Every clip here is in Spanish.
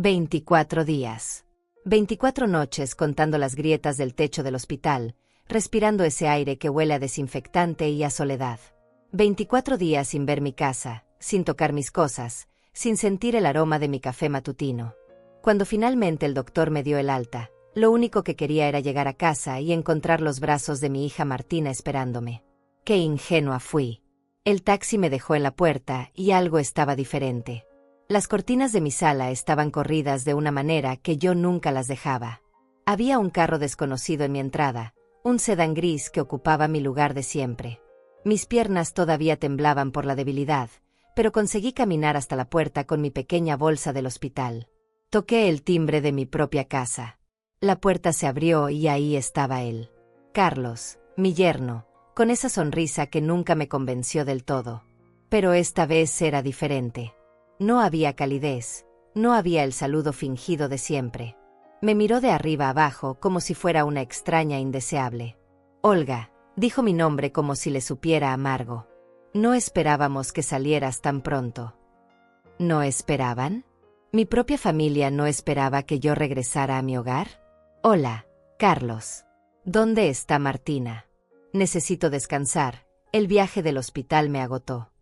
24 días. 24 noches contando las grietas del techo del hospital, respirando ese aire que huele a desinfectante y a soledad. 24 días sin ver mi casa, sin tocar mis cosas, sin sentir el aroma de mi café matutino. Cuando finalmente el doctor me dio el alta, lo único que quería era llegar a casa y encontrar los brazos de mi hija Martina esperándome. ¡Qué ingenua fui! El taxi me dejó en la puerta y algo estaba diferente. Las cortinas de mi sala estaban corridas de una manera que yo nunca las dejaba. Había un carro desconocido en mi entrada, un sedán gris que ocupaba mi lugar de siempre. Mis piernas todavía temblaban por la debilidad, pero conseguí caminar hasta la puerta con mi pequeña bolsa del hospital. Toqué el timbre de mi propia casa. La puerta se abrió y ahí estaba él. Carlos, mi yerno, con esa sonrisa que nunca me convenció del todo. Pero esta vez era diferente. No había calidez, no había el saludo fingido de siempre. Me miró de arriba abajo como si fuera una extraña indeseable. Olga, dijo mi nombre como si le supiera amargo. No esperábamos que salieras tan pronto. ¿No esperaban? ¿Mi propia familia no esperaba que yo regresara a mi hogar? Hola, Carlos. ¿Dónde está Martina? Necesito descansar, el viaje del hospital me agotó.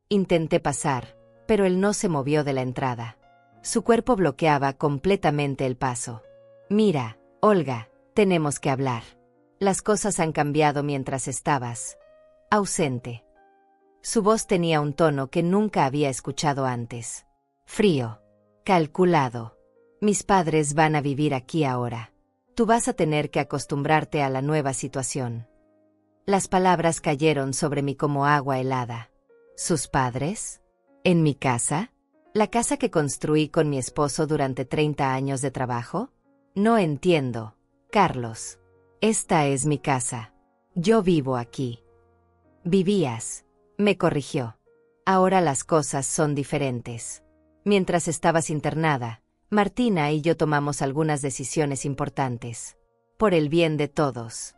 Intenté pasar, pero él no se movió de la entrada. Su cuerpo bloqueaba completamente el paso. Mira, Olga, tenemos que hablar. Las cosas han cambiado mientras estabas ausente. Su voz tenía un tono que nunca había escuchado antes. Frío. Calculado. Mis padres van a vivir aquí ahora. Tú vas a tener que acostumbrarte a la nueva situación. Las palabras cayeron sobre mí como agua helada. ¿Sus padres? ¿En mi casa? ¿La casa que construí con mi esposo durante 30 años de trabajo? No entiendo, Carlos. Esta es mi casa. Yo vivo aquí. Vivías, me corrigió. Ahora las cosas son diferentes. Mientras estabas internada, Martina y yo tomamos algunas decisiones importantes. Por el bien de todos.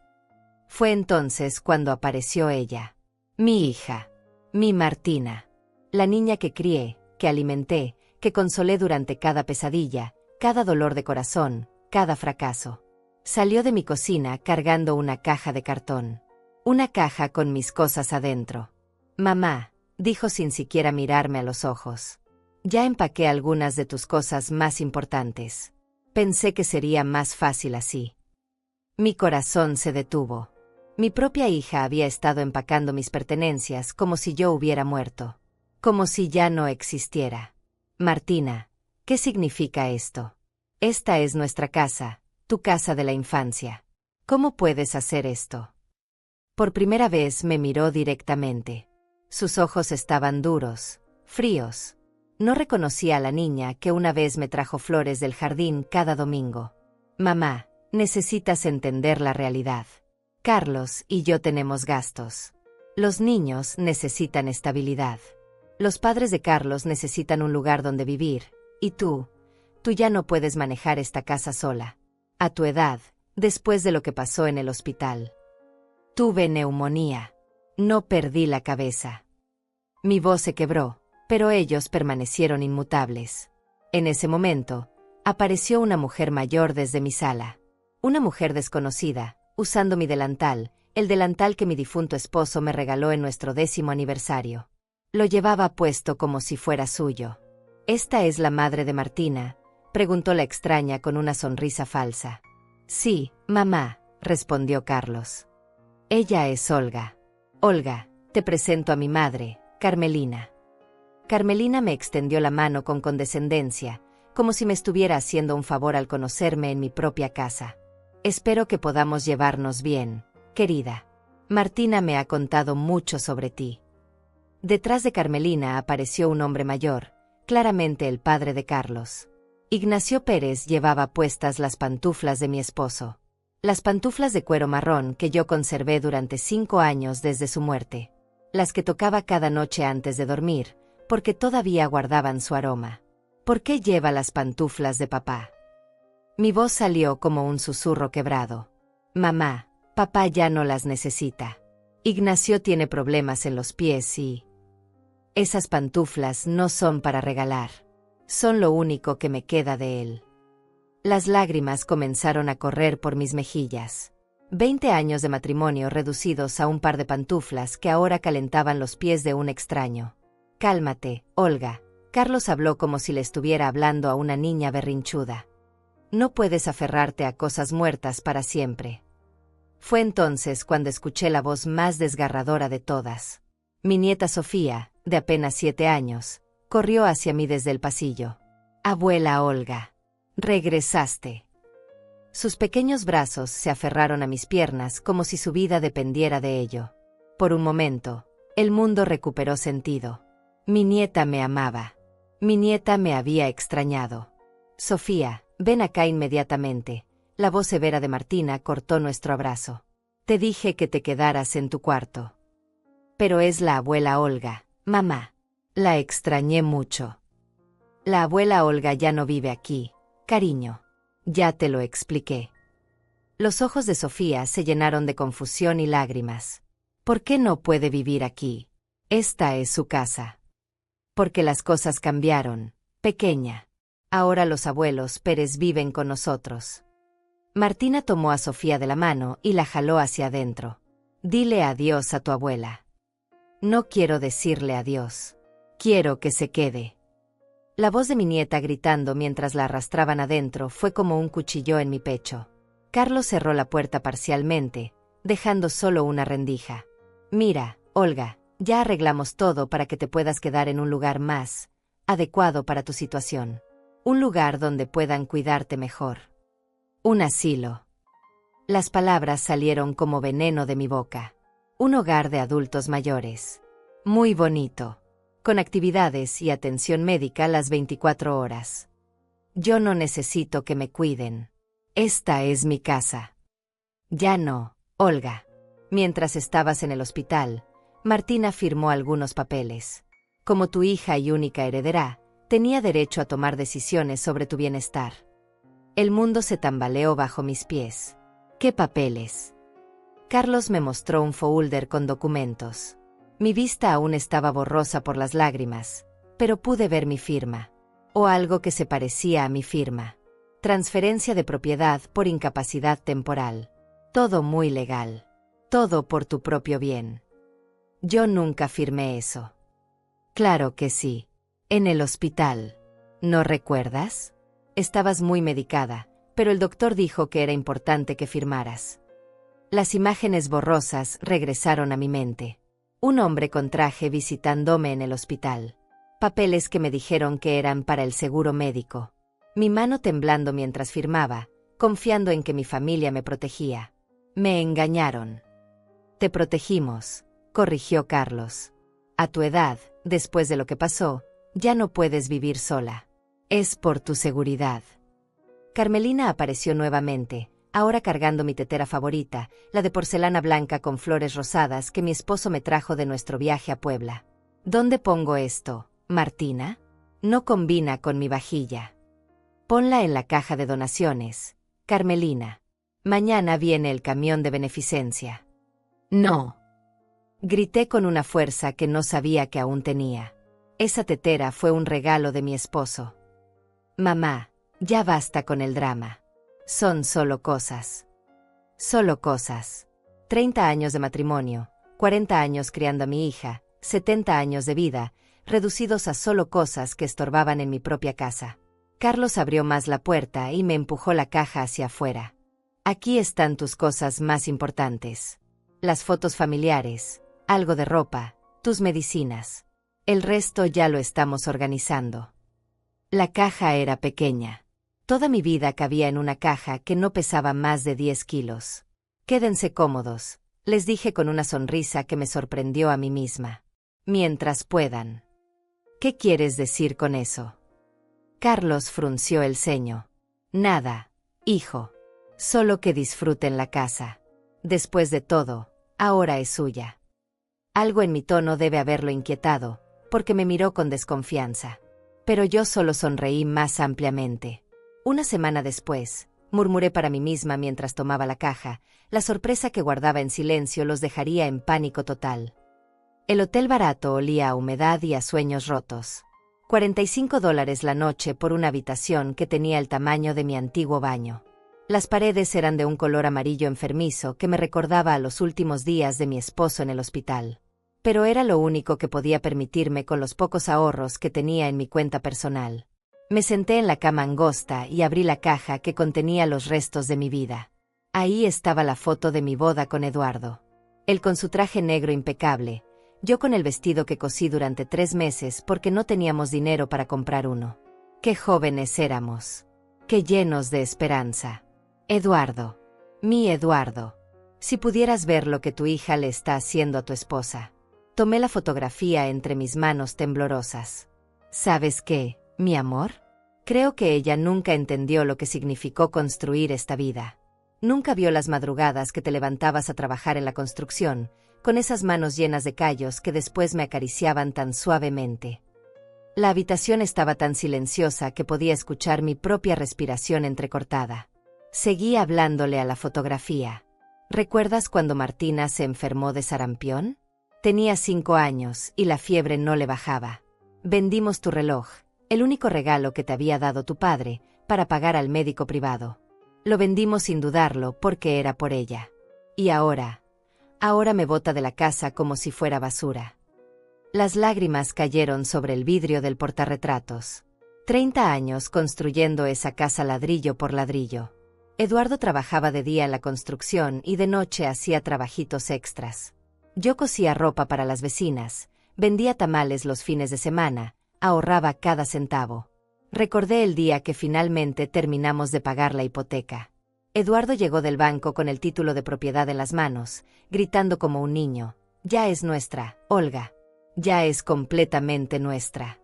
Fue entonces cuando apareció ella. Mi hija. Mi Martina. La niña que crié, que alimenté, que consolé durante cada pesadilla, cada dolor de corazón, cada fracaso. Salió de mi cocina cargando una caja de cartón. Una caja con mis cosas adentro. Mamá, dijo sin siquiera mirarme a los ojos. Ya empaqué algunas de tus cosas más importantes. Pensé que sería más fácil así. Mi corazón se detuvo. Mi propia hija había estado empacando mis pertenencias como si yo hubiera muerto. Como si ya no existiera. Martina, ¿qué significa esto? Esta es nuestra casa, tu casa de la infancia. ¿Cómo puedes hacer esto? Por primera vez me miró directamente. Sus ojos estaban duros, fríos. No reconocí a la niña que una vez me trajo flores del jardín cada domingo. Mamá, necesitas entender la realidad. Carlos y yo tenemos gastos. Los niños necesitan estabilidad. Los padres de Carlos necesitan un lugar donde vivir, y tú ya no puedes manejar esta casa sola. A tu edad, después de lo que pasó en el hospital. Tuve neumonía. No perdí la cabeza. Mi voz se quebró, pero ellos permanecieron inmutables. En ese momento, apareció una mujer mayor desde mi sala. Una mujer desconocida, usando mi delantal, el delantal que mi difunto esposo me regaló en nuestro 10º aniversario. Lo llevaba puesto como si fuera suyo. ¿Esta es la madre de Martina?, preguntó la extraña con una sonrisa falsa. Sí, mamá, respondió Carlos. Ella es Olga. Olga, te presento a mi madre, Carmelina. Carmelina me extendió la mano con condescendencia, como si me estuviera haciendo un favor al conocerme en mi propia casa. Espero que podamos llevarnos bien, querida. Martina me ha contado mucho sobre ti. Detrás de Carmelina apareció un hombre mayor, claramente el padre de Carlos. Ignacio Pérez llevaba puestas las pantuflas de mi esposo. Las pantuflas de cuero marrón que yo conservé durante 5 años desde su muerte. Las que tocaba cada noche antes de dormir, porque todavía guardaban su aroma. ¿Por qué lleva las pantuflas de papá? Mi voz salió como un susurro quebrado. Mamá, papá ya no las necesita. Ignacio tiene problemas en los pies y... Esas pantuflas no son para regalar. Son lo único que me queda de él. Las lágrimas comenzaron a correr por mis mejillas. 20 años de matrimonio reducidos a un par de pantuflas que ahora calentaban los pies de un extraño. Cálmate, Olga. Carlos habló como si le estuviera hablando a una niña berrinchuda. No puedes aferrarte a cosas muertas para siempre. Fue entonces cuando escuché la voz más desgarradora de todas. Mi nieta Sofía, de apenas 7 años, corrió hacia mí desde el pasillo. Abuela Olga. Regresaste. Sus pequeños brazos se aferraron a mis piernas como si su vida dependiera de ello. Por un momento, el mundo recuperó sentido. Mi nieta me amaba. Mi nieta me había extrañado. Sofía, ven acá inmediatamente. La voz severa de Martina cortó nuestro abrazo. Te dije que te quedaras en tu cuarto. Pero es la abuela Olga, mamá. La extrañé mucho. La abuela Olga ya no vive aquí, cariño. Ya te lo expliqué. Los ojos de Sofía se llenaron de confusión y lágrimas. ¿Por qué no puede vivir aquí? Esta es su casa. Porque las cosas cambiaron, pequeña. Ahora los abuelos Pérez viven con nosotros. Martina tomó a Sofía de la mano y la jaló hacia adentro. Dile adiós a tu abuela. No quiero decirle adiós. Quiero que se quede. La voz de mi nieta gritando mientras la arrastraban adentro fue como un cuchillo en mi pecho. Carlos cerró la puerta parcialmente, dejando solo una rendija. Mira, Olga, ya arreglamos todo para que te puedas quedar en un lugar más adecuado para tu situación. Un lugar donde puedan cuidarte mejor. Un asilo. Las palabras salieron como veneno de mi boca. Un hogar de adultos mayores. Muy bonito. Con actividades y atención médica las 24 horas. Yo no necesito que me cuiden. Esta es mi casa. Ya no, Olga. Mientras estabas en el hospital, Martina firmó algunos papeles. Como tu hija y única heredera, tenía derecho a tomar decisiones sobre tu bienestar. El mundo se tambaleó bajo mis pies. ¿Qué papeles? Carlos me mostró un folder con documentos. Mi vista aún estaba borrosa por las lágrimas, pero pude ver mi firma. O algo que se parecía a mi firma. Transferencia de propiedad por incapacidad temporal. Todo muy legal. Todo por tu propio bien. Yo nunca firmé eso. Claro que sí. En el hospital. ¿No recuerdas? Estabas muy medicada, pero el doctor dijo que era importante que firmaras. Las imágenes borrosas regresaron a mi mente. Un hombre con traje visitándome en el hospital. Papeles que me dijeron que eran para el seguro médico. Mi mano temblando mientras firmaba, confiando en que mi familia me protegía. Me engañaron. Te protegimos, corrigió Carlos. A tu edad, después de lo que pasó, ya no puedes vivir sola. Es por tu seguridad. Carmelina apareció nuevamente, ahora cargando mi tetera favorita, la de porcelana blanca con flores rosadas que mi esposo me trajo de nuestro viaje a Puebla. ¿Dónde pongo esto, Martina? No combina con mi vajilla. Ponla en la caja de donaciones, Carmelina. Mañana viene el camión de beneficencia. No. Grité con una fuerza que no sabía que aún tenía. Esa tetera fue un regalo de mi esposo. Mamá, ya basta con el drama. Son solo cosas. Solo cosas. 30 años de matrimonio, 40 años criando a mi hija, 70 años de vida, reducidos a solo cosas que estorbaban en mi propia casa. Carlos abrió más la puerta y me empujó la caja hacia afuera. Aquí están tus cosas más importantes. Las fotos familiares, algo de ropa, tus medicinas. El resto ya lo estamos organizando. La caja era pequeña. Toda mi vida cabía en una caja que no pesaba más de 10 kilos. Quédense cómodos, les dije con una sonrisa que me sorprendió a mí misma. Mientras puedan. ¿Qué quieres decir con eso? Carlos frunció el ceño. Nada, hijo. Solo que disfruten la casa. Después de todo, ahora es suya. Algo en mi tono debe haberlo inquietado, porque me miró con desconfianza. Pero yo solo sonreí más ampliamente. Una semana después, murmuré para mí misma mientras tomaba la caja, la sorpresa que guardaba en silencio los dejaría en pánico total. El hotel barato olía a humedad y a sueños rotos. $45 la noche por una habitación que tenía el tamaño de mi antiguo baño. Las paredes eran de un color amarillo enfermizo que me recordaba a los últimos días de mi esposo en el hospital. Pero era lo único que podía permitirme con los pocos ahorros que tenía en mi cuenta personal. Me senté en la cama angosta y abrí la caja que contenía los restos de mi vida. Ahí estaba la foto de mi boda con Eduardo. Él con su traje negro impecable, yo con el vestido que cosí durante 3 meses porque no teníamos dinero para comprar uno. Qué jóvenes éramos. Qué llenos de esperanza. Eduardo. Mi Eduardo. Si pudieras ver lo que tu hija le está haciendo a tu esposa. Tomé la fotografía entre mis manos temblorosas. ¿Sabes qué, mi amor? Creo que ella nunca entendió lo que significó construir esta vida. Nunca vio las madrugadas que te levantabas a trabajar en la construcción, con esas manos llenas de callos que después me acariciaban tan suavemente. La habitación estaba tan silenciosa que podía escuchar mi propia respiración entrecortada. Seguí hablándole a la fotografía. ¿Recuerdas cuando Martina se enfermó de sarampión? Tenía 5 años y la fiebre no le bajaba. Vendimos tu reloj, el único regalo que te había dado tu padre, para pagar al médico privado. Lo vendimos sin dudarlo porque era por ella. Y ahora me bota de la casa como si fuera basura. Las lágrimas cayeron sobre el vidrio del portarretratos. 30 años construyendo esa casa ladrillo por ladrillo. Eduardo trabajaba de día en la construcción y de noche hacía trabajitos extras. Yo cosía ropa para las vecinas, vendía tamales los fines de semana, ahorraba cada centavo. Recordé el día que finalmente terminamos de pagar la hipoteca. Eduardo llegó del banco con el título de propiedad en las manos, gritando como un niño: «Ya es nuestra, Olga. Ya es completamente nuestra».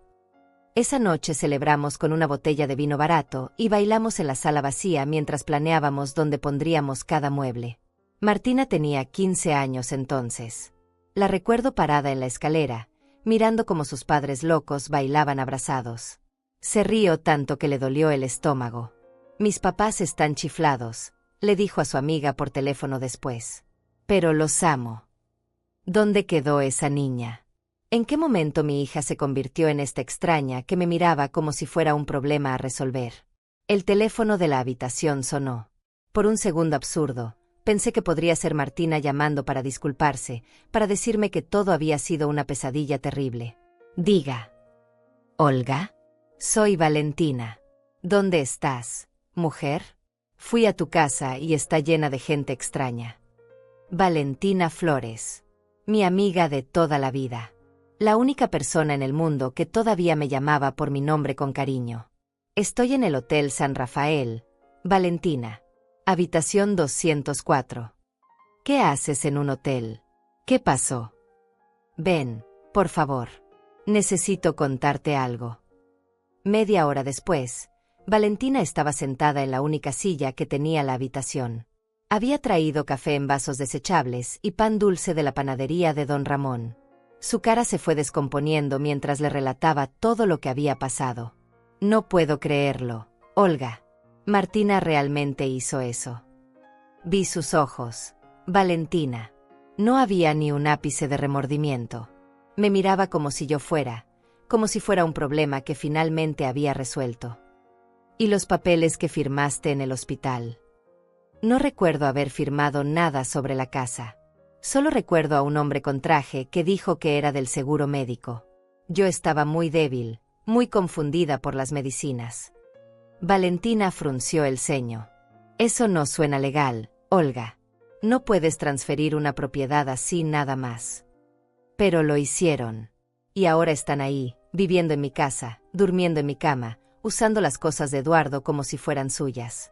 Esa noche celebramos con una botella de vino barato y bailamos en la sala vacía mientras planeábamos dónde pondríamos cada mueble. Martina tenía 15 años entonces. La recuerdo parada en la escalera, mirando cómo sus padres locos bailaban abrazados. Se rió tanto que le dolió el estómago. «Mis papás están chiflados», le dijo a su amiga por teléfono después. «Pero los amo». ¿Dónde quedó esa niña? ¿En qué momento mi hija se convirtió en esta extraña que me miraba como si fuera un problema a resolver? El teléfono de la habitación sonó. Por un segundo absurdo, pensé que podría ser Martina llamando para disculparse, para decirme que todo había sido una pesadilla terrible. «Diga». «Olga, soy Valentina. ¿Dónde estás, mujer? Fui a tu casa y está llena de gente extraña». Valentina Flores. Mi amiga de toda la vida. La única persona en el mundo que todavía me llamaba por mi nombre con cariño. Estoy en el Hotel San Rafael. Valentina. Habitación 204. ¿Qué haces en un hotel? ¿Qué pasó? Ven, por favor. Necesito contarte algo. Media hora después, Valentina estaba sentada en la única silla que tenía la habitación. Había traído café en vasos desechables y pan dulce de la panadería de Don Ramón. Su cara se fue descomponiendo mientras le relataba todo lo que había pasado. «No puedo creerlo, Olga. Martina realmente hizo eso». Vi sus ojos. Valentina. No había ni un ápice de remordimiento. Me miraba como si yo fuera, como si fuera un problema que finalmente había resuelto. «¿Y los papeles que firmaste en el hospital?» No recuerdo haber firmado nada sobre la casa. Solo recuerdo a un hombre con traje que dijo que era del seguro médico. Yo estaba muy débil, muy confundida por las medicinas. Valentina frunció el ceño. «Eso no suena legal, Olga. No puedes transferir una propiedad así nada más». Pero lo hicieron. Y ahora están ahí, viviendo en mi casa, durmiendo en mi cama, usando las cosas de Eduardo como si fueran suyas.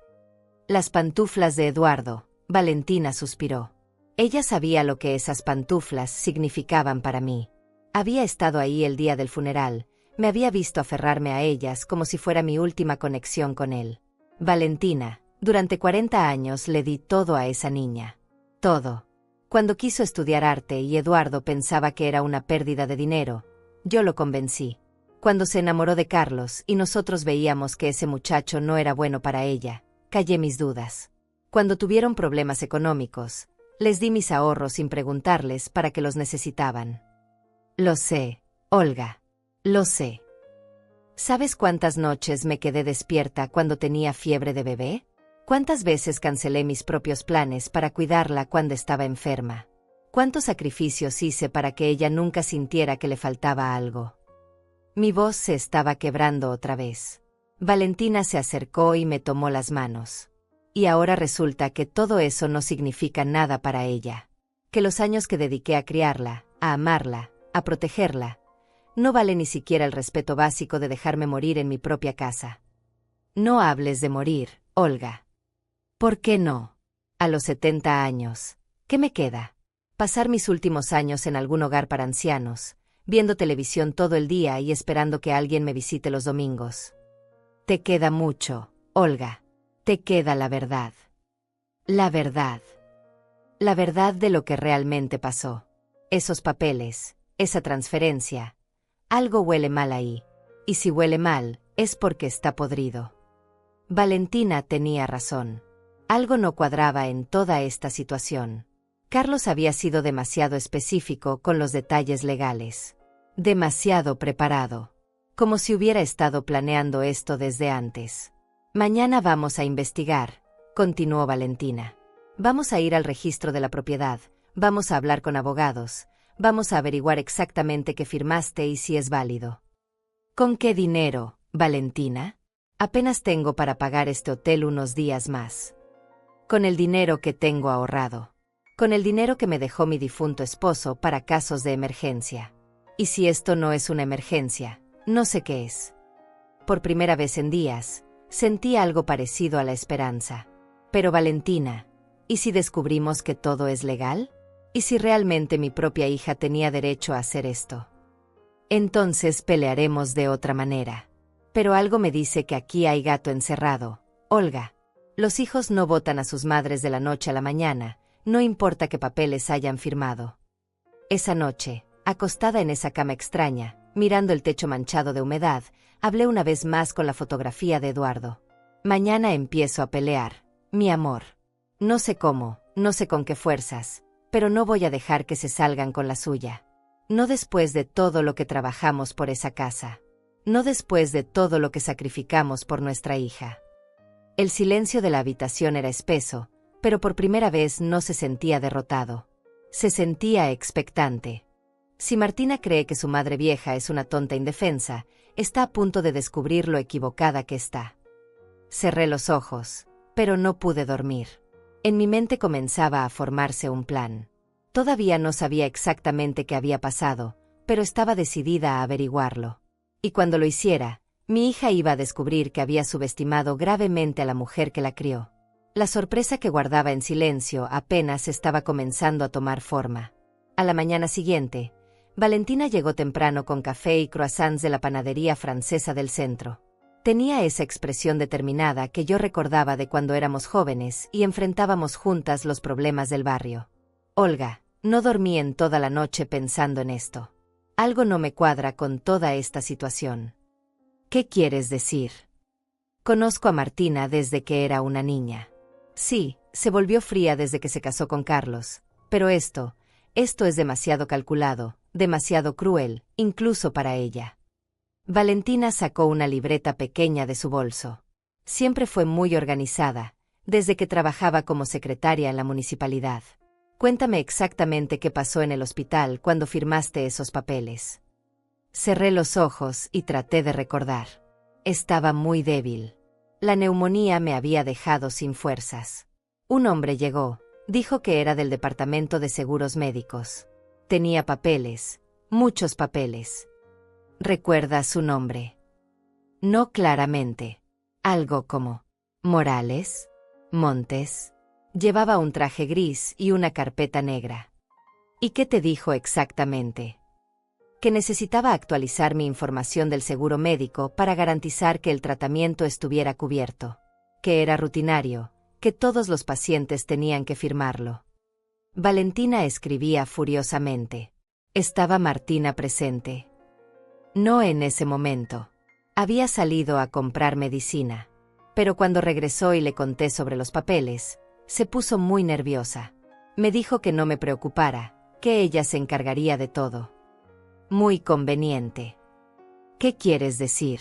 Las pantuflas de Eduardo. Valentina suspiró. Ella sabía lo que esas pantuflas significaban para mí. Había estado ahí el día del funeral, me había visto aferrarme a ellas como si fuera mi última conexión con él. Valentina, durante 40 años le di todo a esa niña. Todo. Cuando quiso estudiar arte y Eduardo pensaba que era una pérdida de dinero, yo lo convencí. Cuando se enamoró de Carlos y nosotros veíamos que ese muchacho no era bueno para ella, callé mis dudas. Cuando tuvieron problemas económicos, les di mis ahorros sin preguntarles para que los necesitaban. Lo sé, Olga. Lo sé. ¿Sabes cuántas noches me quedé despierta cuando tenía fiebre de bebé? ¿Cuántas veces cancelé mis propios planes para cuidarla cuando estaba enferma? ¿Cuántos sacrificios hice para que ella nunca sintiera que le faltaba algo? Mi voz se estaba quebrando otra vez. Valentina se acercó y me tomó las manos. Y ahora resulta que todo eso no significa nada para ella. Que los años que dediqué a criarla, a amarla, a protegerla, no vale ni siquiera el respeto básico de dejarme morir en mi propia casa. No hables de morir, Olga. ¿Por qué no? A los 70 años, ¿qué me queda? Pasar mis últimos años en algún hogar para ancianos, viendo televisión todo el día y esperando que alguien me visite los domingos. Te queda mucho, Olga. Te queda la verdad. La verdad. La verdad de lo que realmente pasó. Esos papeles, esa transferencia. Algo huele mal ahí. Y si huele mal, es porque está podrido. Valentina tenía razón. Algo no cuadraba en toda esta situación. Carlos había sido demasiado específico con los detalles legales. Demasiado preparado. Como si hubiera estado planeando esto desde antes. Mañana vamos a investigar, continuó Valentina. Vamos a ir al registro de la propiedad, vamos a hablar con abogados, vamos a averiguar exactamente qué firmaste y si es válido. ¿Con qué dinero, Valentina? Apenas tengo para pagar este hotel unos días más. Con el dinero que tengo ahorrado. Con el dinero que me dejó mi difunto esposo para casos de emergencia. Y si esto no es una emergencia, no sé qué es. Por primera vez en días, sentí algo parecido a la esperanza. Pero Valentina, ¿y si descubrimos que todo es legal? ¿Y si realmente mi propia hija tenía derecho a hacer esto? Entonces pelearemos de otra manera. Pero algo me dice que aquí hay gato encerrado, Olga. Los hijos no votan a sus madres de la noche a la mañana, no importa qué papeles hayan firmado. Esa noche, acostada en esa cama extraña, mirando el techo manchado de humedad, hablé una vez más con la fotografía de Eduardo. Mañana empiezo a pelear, mi amor. No sé cómo, no sé con qué fuerzas, pero no voy a dejar que se salgan con la suya. No después de todo lo que trabajamos por esa casa. No después de todo lo que sacrificamos por nuestra hija. El silencio de la habitación era espeso, pero por primera vez no se sentía derrotado. Se sentía expectante. Si Martina cree que su madre vieja es una tonta indefensa, está a punto de descubrir lo equivocada que está. Cerré los ojos, pero no pude dormir. En mi mente comenzaba a formarse un plan. Todavía no sabía exactamente qué había pasado, pero estaba decidida a averiguarlo. Y cuando lo hiciera, mi hija iba a descubrir que había subestimado gravemente a la mujer que la crió. La sorpresa que guardaba en silencio apenas estaba comenzando a tomar forma. A la mañana siguiente, Valentina llegó temprano con café y croissants de la panadería francesa del centro. Tenía esa expresión determinada que yo recordaba de cuando éramos jóvenes y enfrentábamos juntas los problemas del barrio. Olga, no dormí en toda la noche pensando en esto. Algo no me cuadra con toda esta situación. ¿Qué quieres decir? Conozco a Martina desde que era una niña. Sí, se volvió fría desde que se casó con Carlos, pero esto es demasiado calculado, demasiado cruel, incluso para ella. Valentina sacó una libreta pequeña de su bolso. Siempre fue muy organizada, desde que trabajaba como secretaria en la municipalidad. Cuéntame exactamente qué pasó en el hospital cuando firmaste esos papeles. Cerré los ojos y traté de recordar. Estaba muy débil. La neumonía me había dejado sin fuerzas. Un hombre llegó, dijo que era del departamento de seguros médicos. Tenía papeles, muchos papeles. ¿Recuerdas su nombre? No claramente. Algo como Morales, Montes. Llevaba un traje gris y una carpeta negra. ¿Y qué te dijo exactamente? Que necesitaba actualizar mi información del seguro médico para garantizar que el tratamiento estuviera cubierto. Que era rutinario, que todos los pacientes tenían que firmarlo. Valentina escribía furiosamente. ¿Estaba Martina presente? No en ese momento. Había salido a comprar medicina. Pero cuando regresó y le conté sobre los papeles, se puso muy nerviosa. Me dijo que no me preocupara, que ella se encargaría de todo. Muy conveniente. ¿Qué quieres decir?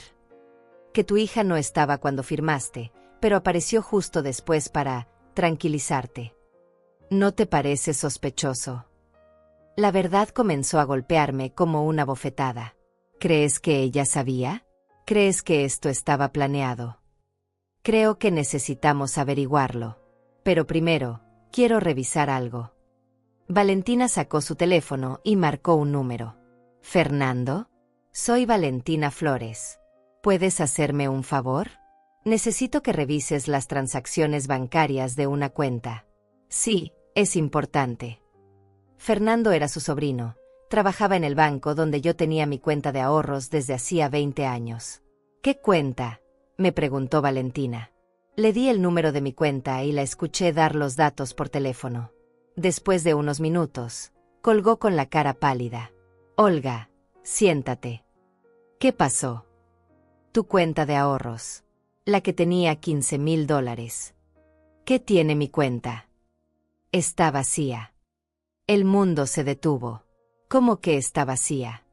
que tu hija no estaba cuando firmaste, pero apareció justo después para tranquilizarte. ¿No te parece sospechoso? La verdad comenzó a golpearme como una bofetada. ¿Crees que ella sabía? ¿Crees que esto estaba planeado? Creo que necesitamos averiguarlo. Pero primero, quiero revisar algo. Valentina sacó su teléfono y marcó un número. ¿Fernando? Soy Valentina Flores. ¿Puedes hacerme un favor? Necesito que revises las transacciones bancarias de una cuenta. Sí, es importante. Fernando era su sobrino. Trabajaba en el banco donde yo tenía mi cuenta de ahorros desde hacía 20 años. ¿Qué cuenta?, me preguntó Valentina. Le di el número de mi cuenta y la escuché dar los datos por teléfono. Después de unos minutos, colgó con la cara pálida. Olga, siéntate. ¿Qué pasó? Tu cuenta de ahorros. La que tenía $15,000. ¿Qué tiene mi cuenta? Está vacía. El mundo se detuvo. ¿Cómo que está vacía?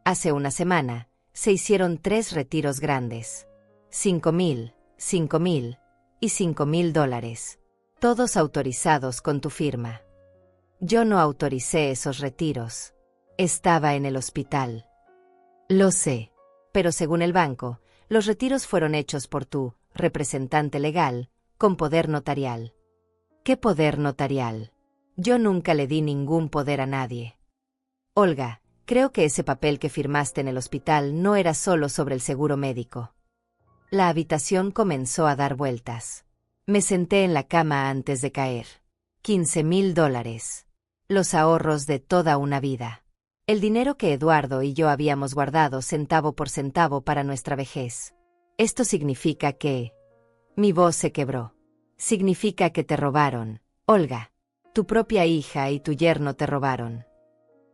Hace una semana, se hicieron 3 retiros grandes. $5,000, $5,000 y $5,000. Todos autorizados con tu firma. Yo no autoricé esos retiros. Estaba en el hospital. Lo sé, pero según el banco, los retiros fueron hechos por tu representante legal, con poder notarial. ¿Qué poder notarial? Yo nunca le di ningún poder a nadie. Olga, creo que ese papel que firmaste en el hospital no era solo sobre el seguro médico. La habitación comenzó a dar vueltas. Me senté en la cama antes de caer. $15,000. Los ahorros de toda una vida. El dinero que Eduardo y yo habíamos guardado centavo por centavo para nuestra vejez. Esto significa que... Mi voz se quebró. Significa que te robaron, Olga. Tu propia hija y tu yerno te robaron.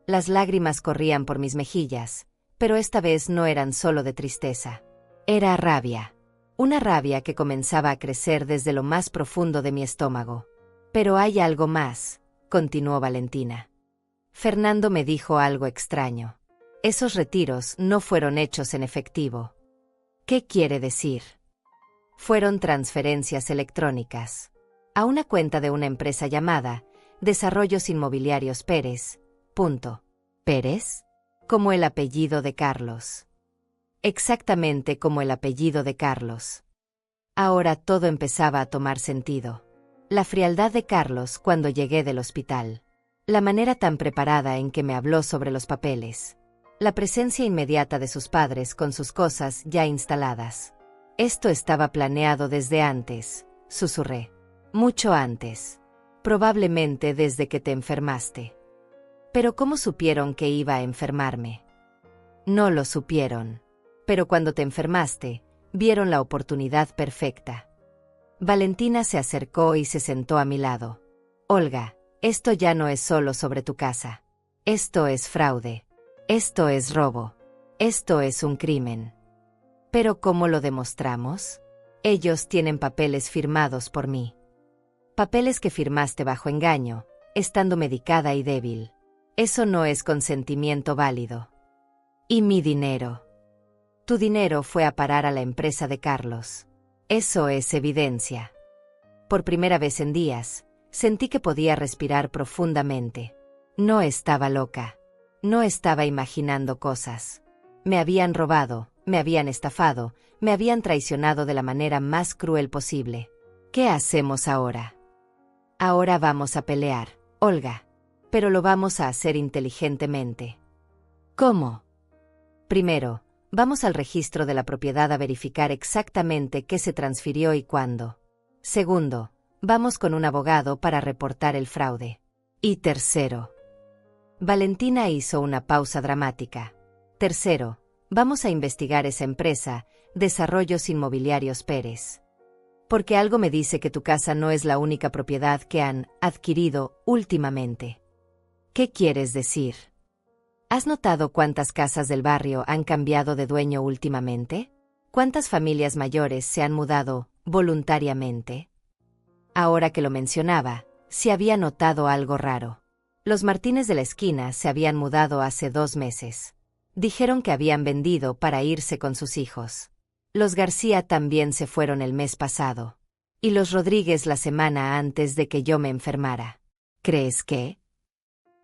Las lágrimas corrían por mis mejillas, pero esta vez no eran solo de tristeza. Era rabia. Una rabia que comenzaba a crecer desde lo más profundo de mi estómago. Pero hay algo más, continuó Valentina. Fernando me dijo algo extraño. Esos retiros no fueron hechos en efectivo. ¿Qué quiere decir? Fueron transferencias electrónicas. A una cuenta de una empresa llamada Desarrollos Inmobiliarios Pérez. ¿Pérez? Como el apellido de Carlos. Exactamente como el apellido de Carlos. Ahora todo empezaba a tomar sentido. La frialdad de Carlos cuando llegué del hospital. La manera tan preparada en que me habló sobre los papeles. La presencia inmediata de sus padres con sus cosas ya instaladas. Esto estaba planeado desde antes, susurré. Mucho antes. Probablemente desde que te enfermaste. Pero ¿cómo supieron que iba a enfermarme? No lo supieron. Pero cuando te enfermaste, vieron la oportunidad perfecta. Valentina se acercó y se sentó a mi lado. Olga, esto ya no es solo sobre tu casa. Esto es fraude. Esto es robo. Esto es un crimen. ¿Pero cómo lo demostramos? Ellos tienen papeles firmados por mí. Papeles que firmaste bajo engaño, estando medicada y débil. Eso no es consentimiento válido. ¿Y mi dinero? Tu dinero fue a parar a la empresa de Carlos. Eso es evidencia. Por primera vez en días, sentí que podía respirar profundamente. No estaba loca. No estaba imaginando cosas. Me habían robado, me habían estafado, me habían traicionado de la manera más cruel posible. ¿Qué hacemos ahora? Ahora vamos a pelear, Olga. Pero lo vamos a hacer inteligentemente. ¿Cómo? Primero, vamos al registro de la propiedad a verificar exactamente qué se transfirió y cuándo. Segundo, vamos con un abogado para reportar el fraude. Y tercero. Valentina hizo una pausa dramática. Tercero, vamos a investigar esa empresa, Desarrollos Inmobiliarios Pérez. Porque algo me dice que tu casa no es la única propiedad que han adquirido últimamente. ¿Qué quieres decir? ¿Has notado cuántas casas del barrio han cambiado de dueño últimamente? ¿Cuántas familias mayores se han mudado voluntariamente? Ahora que lo mencionaba, se había notado algo raro. Los Martínez de la esquina se habían mudado hace 2 meses. Dijeron que habían vendido para irse con sus hijos. Los García también se fueron el mes pasado. Y los Rodríguez la semana antes de que yo me enfermara. ¿Crees que?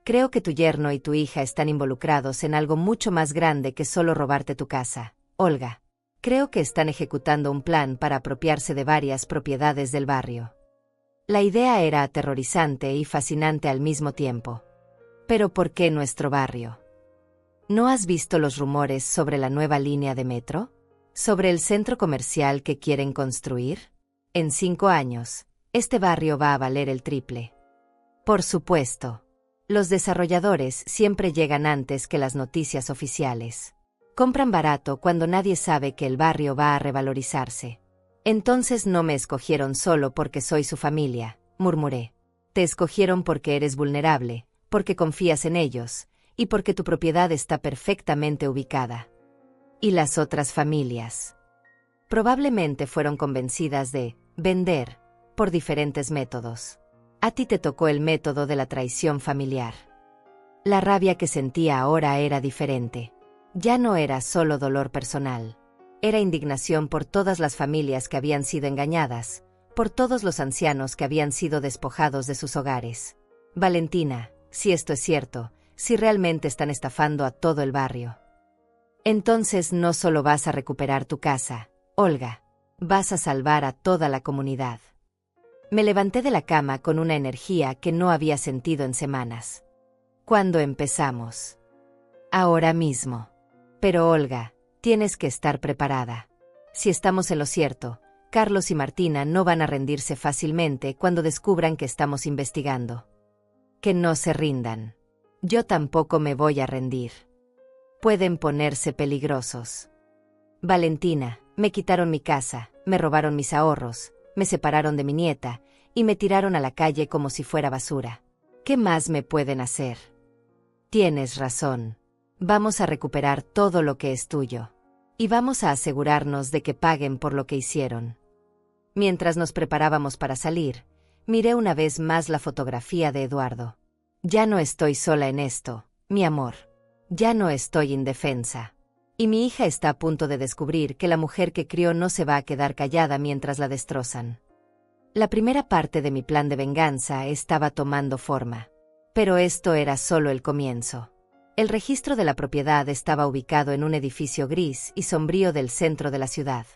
Creo que tu yerno y tu hija están involucrados en algo mucho más grande que solo robarte tu casa, Olga. Creo que están ejecutando un plan para apropiarse de varias propiedades del barrio. La idea era aterrorizante y fascinante al mismo tiempo. Pero ¿por qué nuestro barrio? ¿No has visto los rumores sobre la nueva línea de metro? ¿Sobre el centro comercial que quieren construir? En 5 años, este barrio va a valer el triple. Por supuesto. Los desarrolladores siempre llegan antes que las noticias oficiales. Compran barato cuando nadie sabe que el barrio va a revalorizarse. Entonces no me escogieron solo porque soy su familia, murmuré. Te escogieron porque eres vulnerable, porque confías en ellos, y porque tu propiedad está perfectamente ubicada. ¿Y las otras familias? Probablemente fueron convencidas de vender por diferentes métodos. A ti te tocó el método de la traición familiar. La rabia que sentía ahora era diferente. Ya no era solo dolor personal. Era indignación por todas las familias que habían sido engañadas, por todos los ancianos que habían sido despojados de sus hogares. Valentina, si esto es cierto, si realmente están estafando a todo el barrio. Entonces no solo vas a recuperar tu casa, Olga, vas a salvar a toda la comunidad. Me levanté de la cama con una energía que no había sentido en semanas. ¿Cuándo empezamos? Ahora mismo. Pero Olga, tienes que estar preparada. Si estamos en lo cierto, Carlos y Martina no van a rendirse fácilmente cuando descubran que estamos investigando. Que no se rindan. Yo tampoco me voy a rendir. Pueden ponerse peligrosos. Valentina, me quitaron mi casa, me robaron mis ahorros, me separaron de mi nieta, y me tiraron a la calle como si fuera basura. ¿Qué más me pueden hacer? Tienes razón. Vamos a recuperar todo lo que es tuyo. Y vamos a asegurarnos de que paguen por lo que hicieron. Mientras nos preparábamos para salir, miré una vez más la fotografía de Eduardo. Ya no estoy sola en esto, mi amor. Ya no estoy indefensa. Y mi hija está a punto de descubrir que la mujer que crió no se va a quedar callada mientras la destrozan. La primera parte de mi plan de venganza estaba tomando forma. Pero esto era solo el comienzo. El registro de la propiedad estaba ubicado en un edificio gris y sombrío del centro de la ciudad.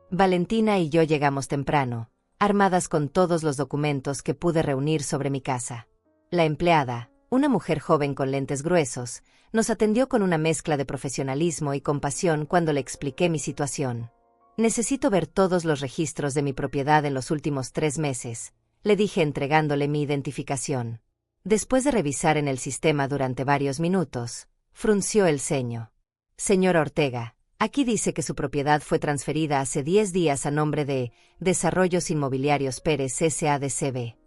Valentina y yo llegamos temprano, armadas con todos los documentos que pude reunir sobre mi casa. La empleada, una mujer joven con lentes gruesos, nos atendió con una mezcla de profesionalismo y compasión cuando le expliqué mi situación. Necesito ver todos los registros de mi propiedad en los últimos 3 meses, le dije entregándole mi identificación. Después de revisar en el sistema durante varios minutos, frunció el ceño. Señor Ortega, aquí dice que su propiedad fue transferida hace 10 días a nombre de Desarrollos Inmobiliarios Pérez S.A.D.C.B.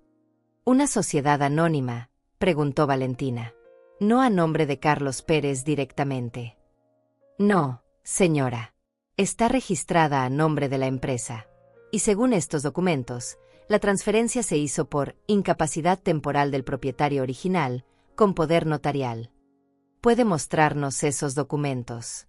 ¿Una sociedad anónima?, preguntó Valentina. No a nombre de Carlos Pérez directamente. No, señora. Está registrada a nombre de la empresa. Y según estos documentos, la transferencia se hizo por incapacidad temporal del propietario original, con poder notarial. ¿Puede mostrarnos esos documentos?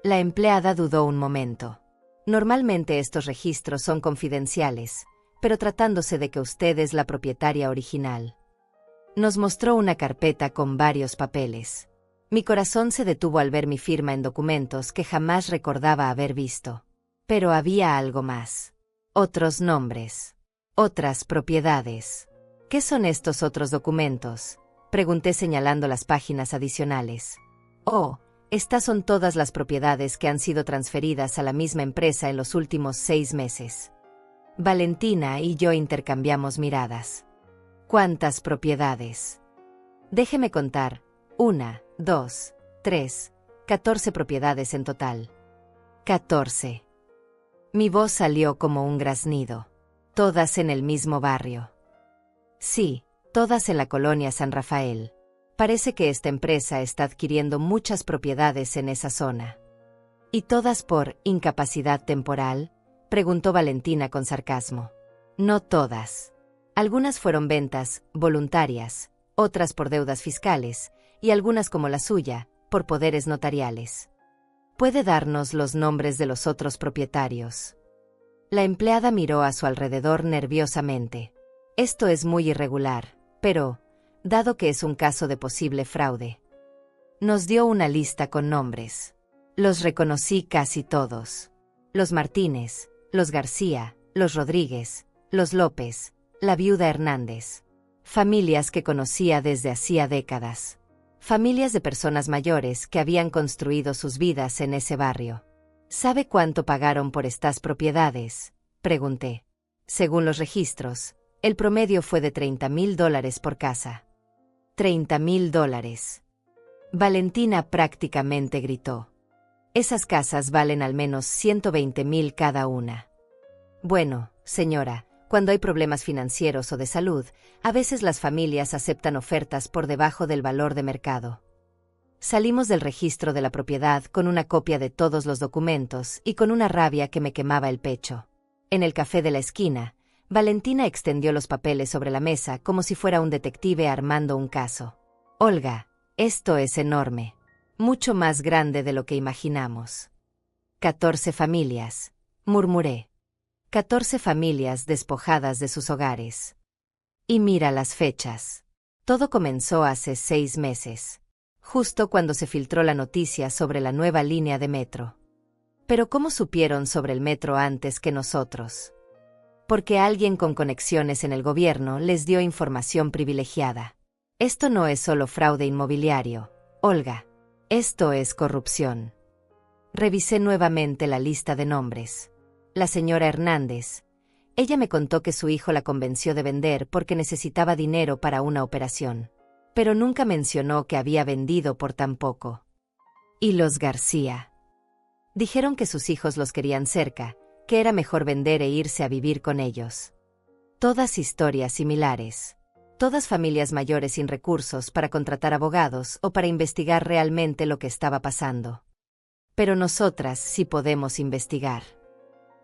La empleada dudó un momento. Normalmente estos registros son confidenciales, pero tratándose de que usted es la propietaria original. Nos mostró una carpeta con varios papeles. Mi corazón se detuvo al ver mi firma en documentos que jamás recordaba haber visto. Pero había algo más. Otros nombres. Otras propiedades. ¿Qué son estos otros documentos?, pregunté señalando las páginas adicionales. Oh, estas son todas las propiedades que han sido transferidas a la misma empresa en los últimos 6 meses. Valentina y yo intercambiamos miradas. ¿Cuántas propiedades? Déjeme contar. 1, 2, 3, 14 propiedades en total. 14. Mi voz salió como un graznido. Todas en el mismo barrio. Sí, todas en la colonia San Rafael. Parece que esta empresa está adquiriendo muchas propiedades en esa zona. ¿Y todas por incapacidad temporal?, preguntó Valentina con sarcasmo. No todas. Algunas fueron ventas voluntarias, otras por deudas fiscales, y algunas como la suya, por poderes notariales. ¿Puede darnos los nombres de los otros propietarios? La empleada miró a su alrededor nerviosamente. Esto es muy irregular, pero, dado que es un caso de posible fraude. Nos dio una lista con nombres. Los reconocí casi todos. Los Martínez, los García, los Rodríguez, los López, la viuda Hernández. Familias que conocía desde hacía décadas. Familias de personas mayores que habían construido sus vidas en ese barrio. ¿Sabe cuánto pagaron por estas propiedades?, pregunté. Según los registros, el promedio fue de $30,000 por casa. $30,000. Valentina prácticamente gritó. Esas casas valen al menos 120,000 cada una. Bueno, señora, cuando hay problemas financieros o de salud, a veces las familias aceptan ofertas por debajo del valor de mercado. Salimos del registro de la propiedad con una copia de todos los documentos y con una rabia que me quemaba el pecho. En el café de la esquina, Valentina extendió los papeles sobre la mesa como si fuera un detective armando un caso. Olga, esto es enorme. Mucho más grande de lo que imaginamos. 14 familias, murmuré. 14 familias despojadas de sus hogares. Y mira las fechas. Todo comenzó hace 6 meses, justo cuando se filtró la noticia sobre la nueva línea de metro. Pero ¿cómo supieron sobre el metro antes que nosotros? Porque alguien con conexiones en el gobierno les dio información privilegiada. Esto no es solo fraude inmobiliario, Olga. Esto es corrupción. Revisé nuevamente la lista de nombres. La señora Hernández. Ella me contó que su hijo la convenció de vender porque necesitaba dinero para una operación. Pero nunca mencionó que había vendido por tan poco. Y los García. Dijeron que sus hijos los querían cerca, que era mejor vender e irse a vivir con ellos. Todas historias similares. Todas familias mayores sin recursos para contratar abogados o para investigar realmente lo que estaba pasando. Pero nosotras sí podemos investigar.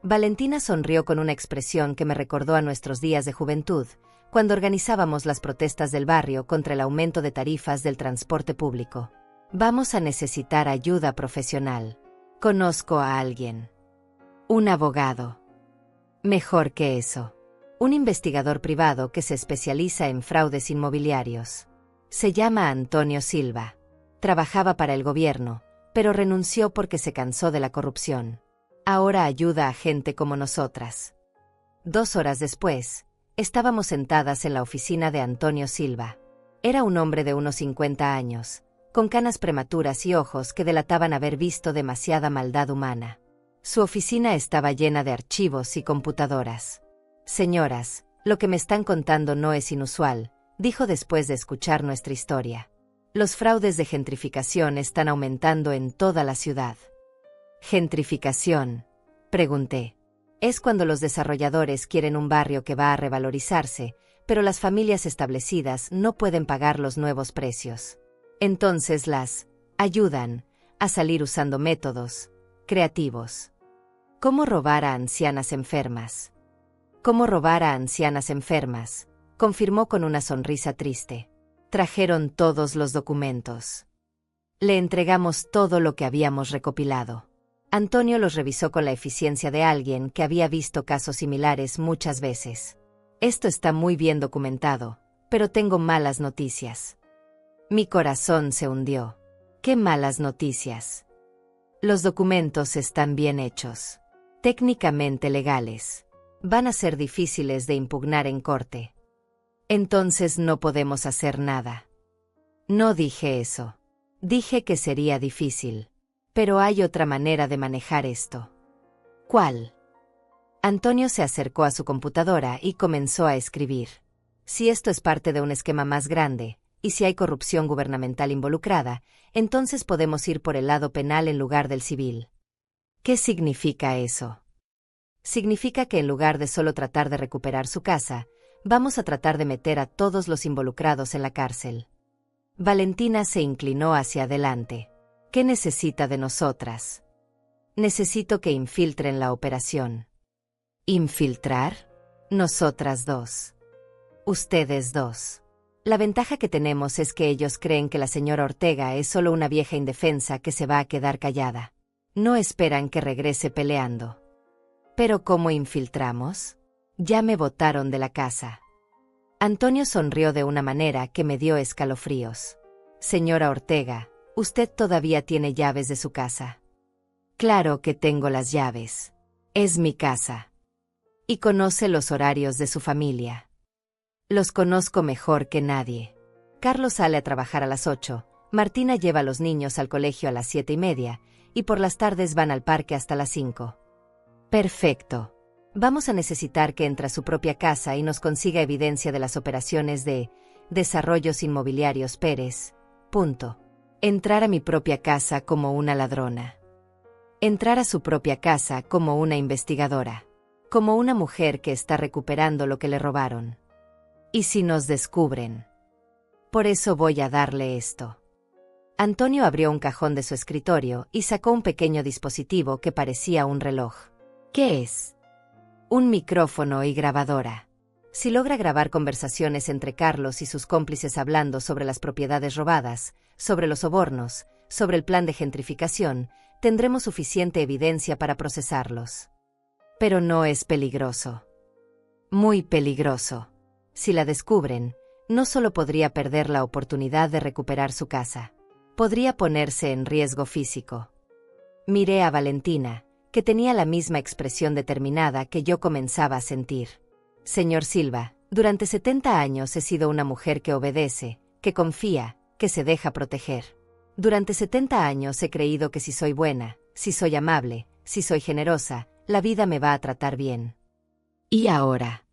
Valentina sonrió con una expresión que me recordó a nuestros días de juventud, cuando organizábamos las protestas del barrio contra el aumento de tarifas del transporte público. Vamos a necesitar ayuda profesional. Conozco a alguien. Un abogado. Mejor que eso. Un investigador privado que se especializa en fraudes inmobiliarios. Se llama Antonio Silva. Trabajaba para el gobierno, pero renunció porque se cansó de la corrupción. Ahora ayuda a gente como nosotras. 2 horas después, estábamos sentadas en la oficina de Antonio Silva. Era un hombre de unos 50 años, con canas prematuras y ojos que delataban haber visto demasiada maldad humana. Su oficina estaba llena de archivos y computadoras. Señoras, lo que me están contando no es inusual, dijo después de escuchar nuestra historia. Los fraudes de gentrificación están aumentando en toda la ciudad. ¿Gentrificación?, pregunté. Es cuando los desarrolladores quieren un barrio que va a revalorizarse, pero las familias establecidas no pueden pagar los nuevos precios. Entonces las ayudan a salir usando métodos creativos. ¿Cómo robar a ancianas enfermas? ¿Cómo robar a ancianas enfermas?, confirmó con una sonrisa triste. Trajeron todos los documentos. Le entregamos todo lo que habíamos recopilado. Antonio los revisó con la eficiencia de alguien que había visto casos similares muchas veces. Esto está muy bien documentado, pero tengo malas noticias. Mi corazón se hundió. ¿Qué malas noticias? Los documentos están bien hechos. Técnicamente legales. Van a ser difíciles de impugnar en corte. Entonces no podemos hacer nada. No dije eso. Dije que sería difícil. Pero hay otra manera de manejar esto. ¿Cuál? Antonio se acercó a su computadora y comenzó a escribir. Si esto es parte de un esquema más grande, y si hay corrupción gubernamental involucrada, entonces podemos ir por el lado penal en lugar del civil. ¿Qué significa eso? Significa que en lugar de solo tratar de recuperar su casa, vamos a tratar de meter a todos los involucrados en la cárcel. Valentina se inclinó hacia adelante. ¿Qué necesita de nosotras? Necesito que infiltren la operación. ¿Infiltrar? Nosotras dos. Ustedes dos. La ventaja que tenemos es que ellos creen que la señora Ortega es solo una vieja indefensa que se va a quedar callada. No esperan que regrese peleando. ¿Pero cómo infiltramos? Ya me botaron de la casa. Antonio sonrió de una manera que me dio escalofríos. Señora Ortega, usted todavía tiene llaves de su casa. Claro que tengo las llaves. Es mi casa. Y conoce los horarios de su familia. Los conozco mejor que nadie. Carlos sale a trabajar a las 8, Martina lleva a los niños al colegio a las 7:30, y por las tardes van al parque hasta las 5. Perfecto. Vamos a necesitar que entre a su propia casa y nos consiga evidencia de las operaciones de Desarrollos Inmobiliarios Pérez. Punto. Entrar a mi propia casa como una ladrona. Entrar a su propia casa como una investigadora. Como una mujer que está recuperando lo que le robaron. ¿Y si nos descubren? Por eso voy a darle esto. Antonio abrió un cajón de su escritorio y sacó un pequeño dispositivo que parecía un reloj. ¿Qué es? Un micrófono y grabadora. Si logra grabar conversaciones entre Carlos y sus cómplices hablando sobre las propiedades robadas, sobre los sobornos, sobre el plan de gentrificación, tendremos suficiente evidencia para procesarlos. Pero no es peligroso. Muy peligroso. Si la descubren, no solo podría perder la oportunidad de recuperar su casa, podría ponerse en riesgo físico. Miré a Valentina, que tenía la misma expresión determinada que yo comenzaba a sentir. Señor Silva, durante 70 años he sido una mujer que obedece, que confía, que se deja proteger. Durante 70 años he creído que si soy buena, si soy amable, si soy generosa, la vida me va a tratar bien. ¿Y ahora?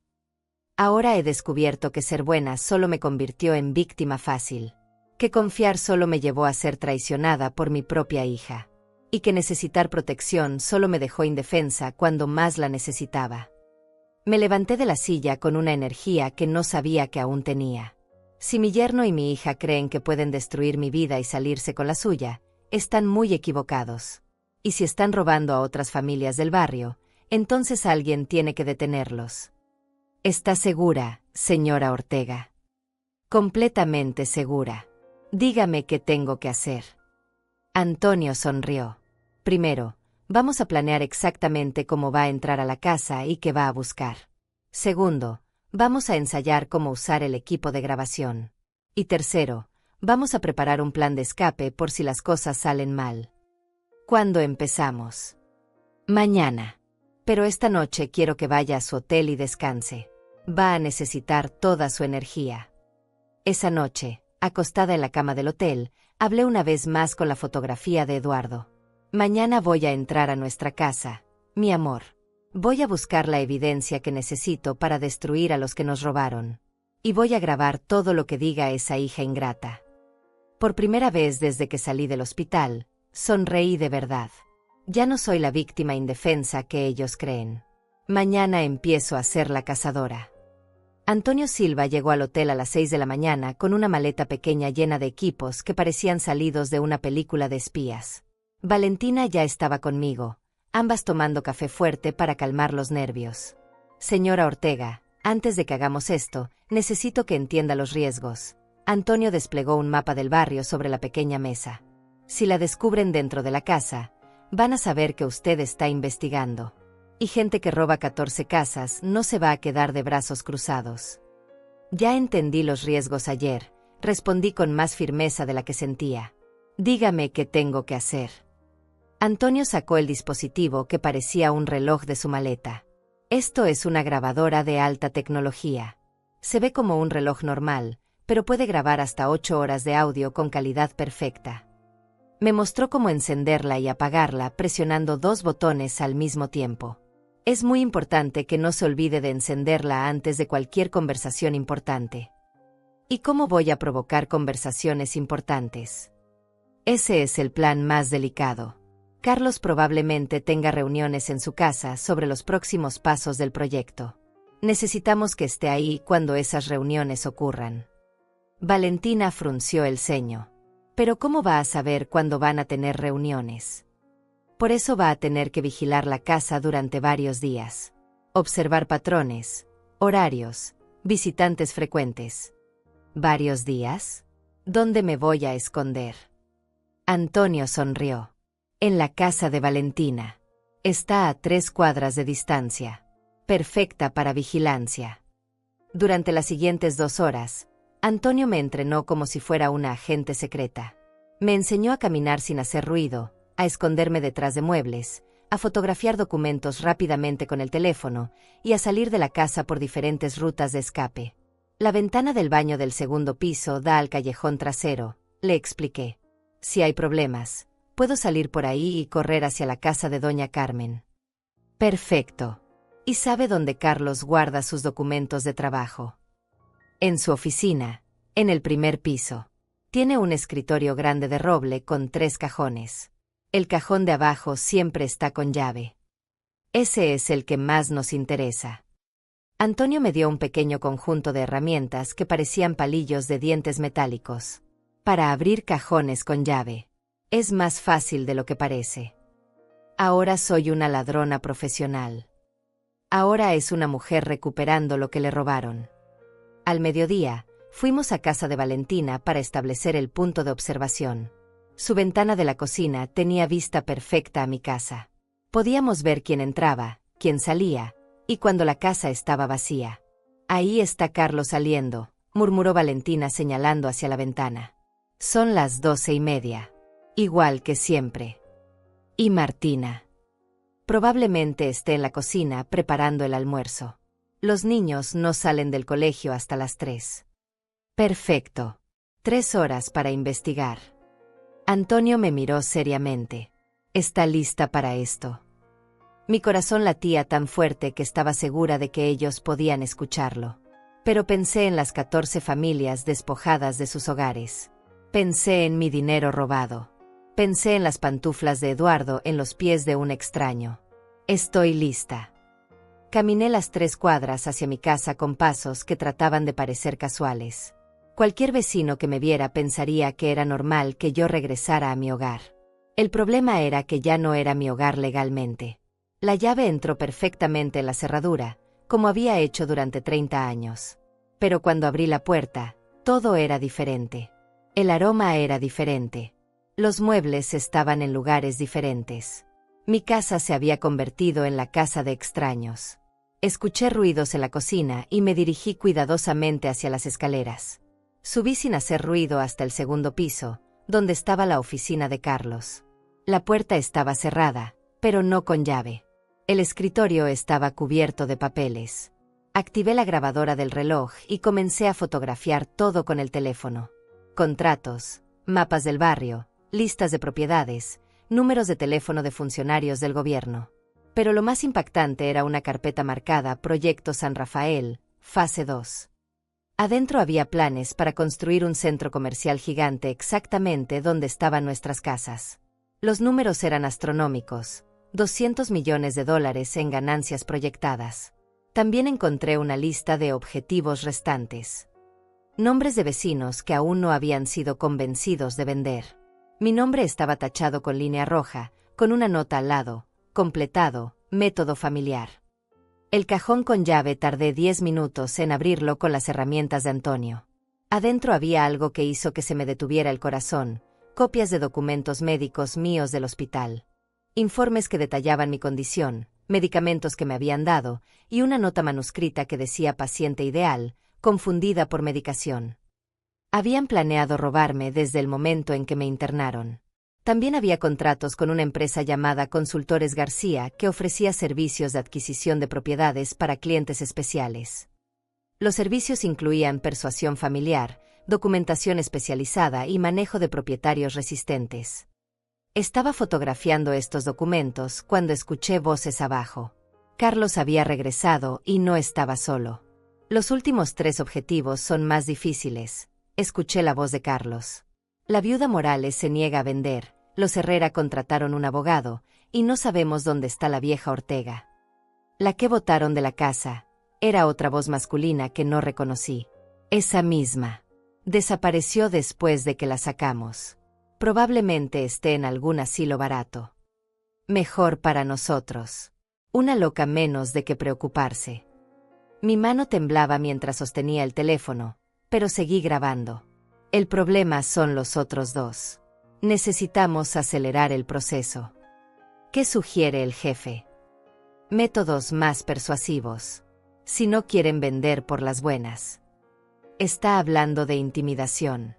Ahora he descubierto que ser buena solo me convirtió en víctima fácil, que confiar solo me llevó a ser traicionada por mi propia hija, y que necesitar protección solo me dejó indefensa cuando más la necesitaba. Me levanté de la silla con una energía que no sabía que aún tenía. Si mi yerno y mi hija creen que pueden destruir mi vida y salirse con la suya, están muy equivocados. Y si están robando a otras familias del barrio, entonces alguien tiene que detenerlos. ¿Está segura, señora Ortega? Completamente segura. Dígame qué tengo que hacer. Antonio sonrió. Primero, vamos a planear exactamente cómo va a entrar a la casa y qué va a buscar. Segundo, vamos a ensayar cómo usar el equipo de grabación. Y tercero, vamos a preparar un plan de escape por si las cosas salen mal. ¿Cuándo empezamos? Mañana. Pero esta noche quiero que vaya a su hotel y descanse. Va a necesitar toda su energía. Esa noche, acostada en la cama del hotel, hablé una vez más con la fotografía de Eduardo. Mañana voy a entrar a nuestra casa, mi amor. Voy a buscar la evidencia que necesito para destruir a los que nos robaron. Y voy a grabar todo lo que diga esa hija ingrata. Por primera vez desde que salí del hospital, sonreí de verdad. Ya no soy la víctima indefensa que ellos creen. Mañana empiezo a ser la cazadora. Antonio Silva llegó al hotel a las 6 de la mañana con una maleta pequeña llena de equipos que parecían salidos de una película de espías. Valentina ya estaba conmigo, ambas tomando café fuerte para calmar los nervios. Señora Ortega, antes de que hagamos esto, necesito que entienda los riesgos. Antonio desplegó un mapa del barrio sobre la pequeña mesa. Si la descubren dentro de la casa, van a saber que usted está investigando. Y gente que roba 14 casas no se va a quedar de brazos cruzados. Ya entendí los riesgos ayer, respondí con más firmeza de la que sentía. Dígame qué tengo que hacer. Antonio sacó el dispositivo que parecía un reloj de su maleta. Esto es una grabadora de alta tecnología. Se ve como un reloj normal, pero puede grabar hasta 8 horas de audio con calidad perfecta. Me mostró cómo encenderla y apagarla presionando 2 botones al mismo tiempo. Es muy importante que no se olvide de encenderla antes de cualquier conversación importante. ¿Y cómo voy a provocar conversaciones importantes? Ese es el plan más delicado. Carlos probablemente tenga reuniones en su casa sobre los próximos pasos del proyecto. Necesitamos que esté ahí cuando esas reuniones ocurran. Valentina frunció el ceño. ¿Pero cómo va a saber cuándo van a tener reuniones? Por eso va a tener que vigilar la casa durante varios días. Observar patrones, horarios, visitantes frecuentes. ¿Varios días? ¿Dónde me voy a esconder? Antonio sonrió. En la casa de Valentina. Está a 3 cuadras de distancia. Perfecta para vigilancia. Durante las siguientes 2 horas, Antonio me entrenó como si fuera una agente secreta. Me enseñó a caminar sin hacer ruido, a esconderme detrás de muebles, a fotografiar documentos rápidamente con el teléfono y a salir de la casa por diferentes rutas de escape. La ventana del baño del segundo piso da al callejón trasero, le expliqué. Si hay problemas, puedo salir por ahí y correr hacia la casa de doña Carmen. Perfecto. ¿Y sabe dónde Carlos guarda sus documentos de trabajo? En su oficina, en el primer piso. Tiene un escritorio grande de roble con 3 cajones. El cajón de abajo siempre está con llave. Ese es el que más nos interesa. Antonio me dio un pequeño conjunto de herramientas que parecían palillos de dientes metálicos. Para abrir cajones con llave. Es más fácil de lo que parece. Ahora soy una ladrona profesional. Ahora es una mujer recuperando lo que le robaron. Al mediodía, fuimos a casa de Valentina para establecer el punto de observación. Su ventana de la cocina tenía vista perfecta a mi casa. Podíamos ver quién entraba, quién salía, y cuando la casa estaba vacía. Ahí está Carlos saliendo, murmuró Valentina señalando hacia la ventana. Son las 12:30. Igual que siempre. ¿Y Martina? Probablemente esté en la cocina preparando el almuerzo. Los niños no salen del colegio hasta las 3. Perfecto. 3 horas para investigar. Antonio me miró seriamente. ¿Está lista para esto? Mi corazón latía tan fuerte que estaba segura de que ellos podían escucharlo. Pero pensé en las 14 familias despojadas de sus hogares. Pensé en mi dinero robado. Pensé en las pantuflas de Eduardo en los pies de un extraño. Estoy lista. Caminé las 3 cuadras hacia mi casa con pasos que trataban de parecer casuales. Cualquier vecino que me viera pensaría que era normal que yo regresara a mi hogar. El problema era que ya no era mi hogar legalmente. La llave entró perfectamente en la cerradura, como había hecho durante 30 años. Pero cuando abrí la puerta, todo era diferente. El aroma era diferente. Los muebles estaban en lugares diferentes. Mi casa se había convertido en la casa de extraños. Escuché ruidos en la cocina y me dirigí cuidadosamente hacia las escaleras. Subí sin hacer ruido hasta el segundo piso, donde estaba la oficina de Carlos. La puerta estaba cerrada, pero no con llave. El escritorio estaba cubierto de papeles. Activé la grabadora del reloj y comencé a fotografiar todo con el teléfono. Contratos, mapas del barrio, listas de propiedades, números de teléfono de funcionarios del gobierno. Pero lo más impactante era una carpeta marcada Proyecto San Rafael, fase 2. Adentro había planes para construir un centro comercial gigante exactamente donde estaban nuestras casas. Los números eran astronómicos, $200 millones en ganancias proyectadas. También encontré una lista de objetivos restantes. Nombres de vecinos que aún no habían sido convencidos de vender. Mi nombre estaba tachado con línea roja, con una nota al lado, completado, método familiar. El cajón con llave tardé 10 minutos en abrirlo con las herramientas de Antonio. Adentro había algo que hizo que se me detuviera el corazón, copias de documentos médicos míos del hospital. Informes que detallaban mi condición, medicamentos que me habían dado, y una nota manuscrita que decía paciente ideal, confundida por medicación. Habían planeado robarme desde el momento en que me internaron. También había contratos con una empresa llamada Consultores García que ofrecía servicios de adquisición de propiedades para clientes especiales. Los servicios incluían persuasión familiar, documentación especializada y manejo de propietarios resistentes. Estaba fotografiando estos documentos cuando escuché voces abajo. Carlos había regresado y no estaba solo. Los últimos 3 objetivos son más difíciles, escuché la voz de Carlos. La viuda Morales se niega a vender, los Herrera contrataron un abogado, y no sabemos dónde está la vieja Ortega. La que botaron de la casa, era otra voz masculina que no reconocí. Esa misma. Desapareció después de que la sacamos. Probablemente esté en algún asilo barato. Mejor para nosotros. Una loca menos de que preocuparse. Mi mano temblaba mientras sostenía el teléfono, pero seguí grabando. El problema son los otros 2. Necesitamos acelerar el proceso. ¿Qué sugiere el jefe? Métodos más persuasivos. Si no quieren vender por las buenas. Está hablando de intimidación.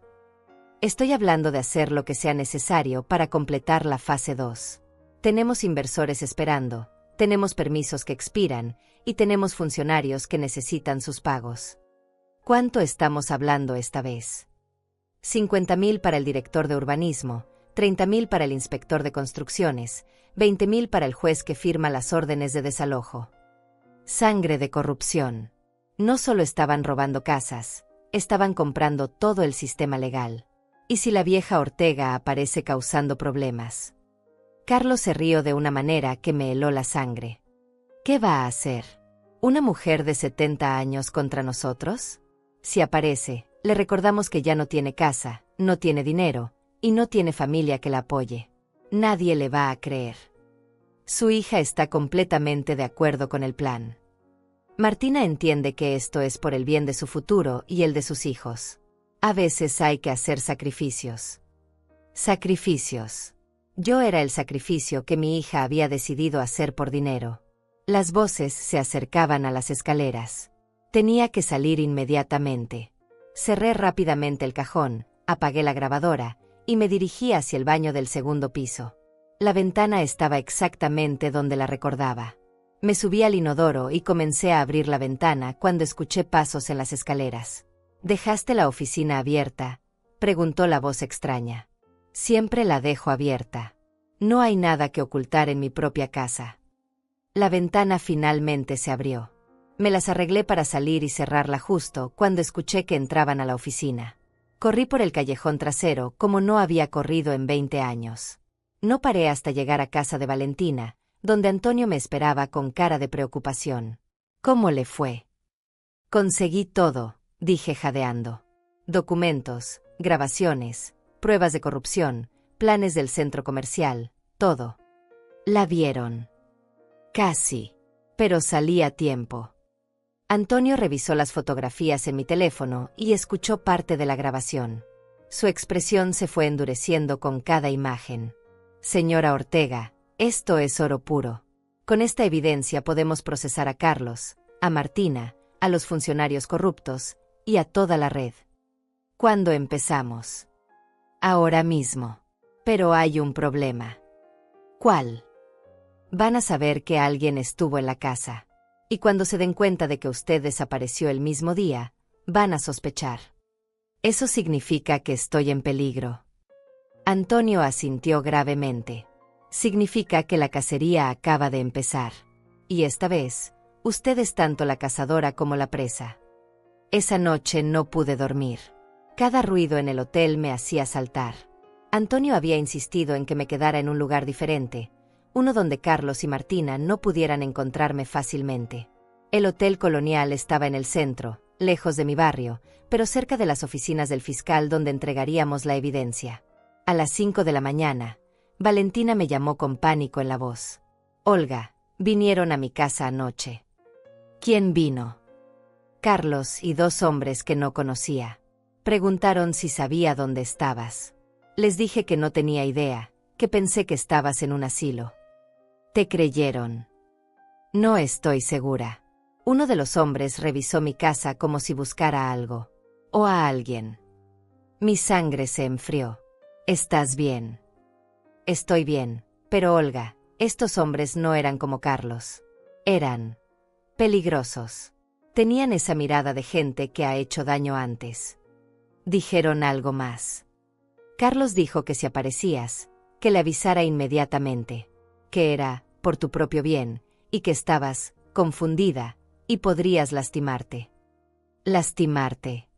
Estoy hablando de hacer lo que sea necesario para completar la fase 2. Tenemos inversores esperando, tenemos permisos que expiran y tenemos funcionarios que necesitan sus pagos. ¿Cuánto estamos hablando esta vez? 50.000 para el director de urbanismo, 30.000 para el inspector de construcciones, 20.000 para el juez que firma las órdenes de desalojo. Sangre de corrupción. No solo estaban robando casas, estaban comprando todo el sistema legal. ¿Y si la vieja Ortega aparece causando problemas? Carlos se rió de una manera que me heló la sangre. ¿Qué va a hacer? ¿Una mujer de 70 años contra nosotros? Si aparece, le recordamos que ya no tiene casa, no tiene dinero, y no tiene familia que la apoye. Nadie le va a creer. Su hija está completamente de acuerdo con el plan. Martina entiende que esto es por el bien de su futuro y el de sus hijos. A veces hay que hacer sacrificios. Sacrificios. Yo era el sacrificio que mi hija había decidido hacer por dinero. Las voces se acercaban a las escaleras. Tenía que salir inmediatamente. Cerré rápidamente el cajón, apagué la grabadora y me dirigí hacia el baño del segundo piso. La ventana estaba exactamente donde la recordaba. Me subí al inodoro y comencé a abrir la ventana cuando escuché pasos en las escaleras. ¿Dejaste la oficina abierta?, preguntó la voz extraña. Siempre la dejo abierta. No hay nada que ocultar en mi propia casa. La ventana finalmente se abrió. Me las arreglé para salir y cerrarla justo cuando escuché que entraban a la oficina. Corrí por el callejón trasero como no había corrido en 20 años. No paré hasta llegar a casa de Valentina, donde Antonio me esperaba con cara de preocupación. ¿Cómo le fue? Conseguí todo, dije jadeando. Documentos, grabaciones, pruebas de corrupción, planes del centro comercial, todo. La vieron. Casi. Pero salí a tiempo. Antonio revisó las fotografías en mi teléfono y escuchó parte de la grabación. Su expresión se fue endureciendo con cada imagen. Señora Ortega, esto es oro puro. Con esta evidencia podemos procesar a Carlos, a Martina, a los funcionarios corruptos y a toda la red. ¿Cuándo empezamos? Ahora mismo. Pero hay un problema. ¿Cuál? Van a saber que alguien estuvo en la casa. Y cuando se den cuenta de que usted desapareció el mismo día, van a sospechar. Eso significa que estoy en peligro. Antonio asintió gravemente. Significa que la cacería acaba de empezar. Y esta vez, usted es tanto la cazadora como la presa. Esa noche no pude dormir. Cada ruido en el hotel me hacía saltar. Antonio había insistido en que me quedara en un lugar diferente, uno donde Carlos y Martina no pudieran encontrarme fácilmente. El Hotel Colonial estaba en el centro, lejos de mi barrio, pero cerca de las oficinas del fiscal donde entregaríamos la evidencia. A las 5 de la mañana, Valentina me llamó con pánico en la voz. Olga, vinieron a mi casa anoche. ¿Quién vino? Carlos y 2 hombres que no conocía. Preguntaron si sabía dónde estabas. Les dije que no tenía idea, que pensé que estabas en un asilo. ¿Te creyeron? No estoy segura. Uno de los hombres revisó mi casa como si buscara algo. O a alguien. Mi sangre se enfrió. ¿Estás bien? Estoy bien, pero Olga, estos hombres no eran como Carlos. Eran peligrosos. Tenían esa mirada de gente que ha hecho daño antes. Dijeron algo más. Carlos dijo que si aparecías, que le avisara inmediatamente, que era por tu propio bien, y que estabas confundida, y podrías lastimarte. Lastimarte.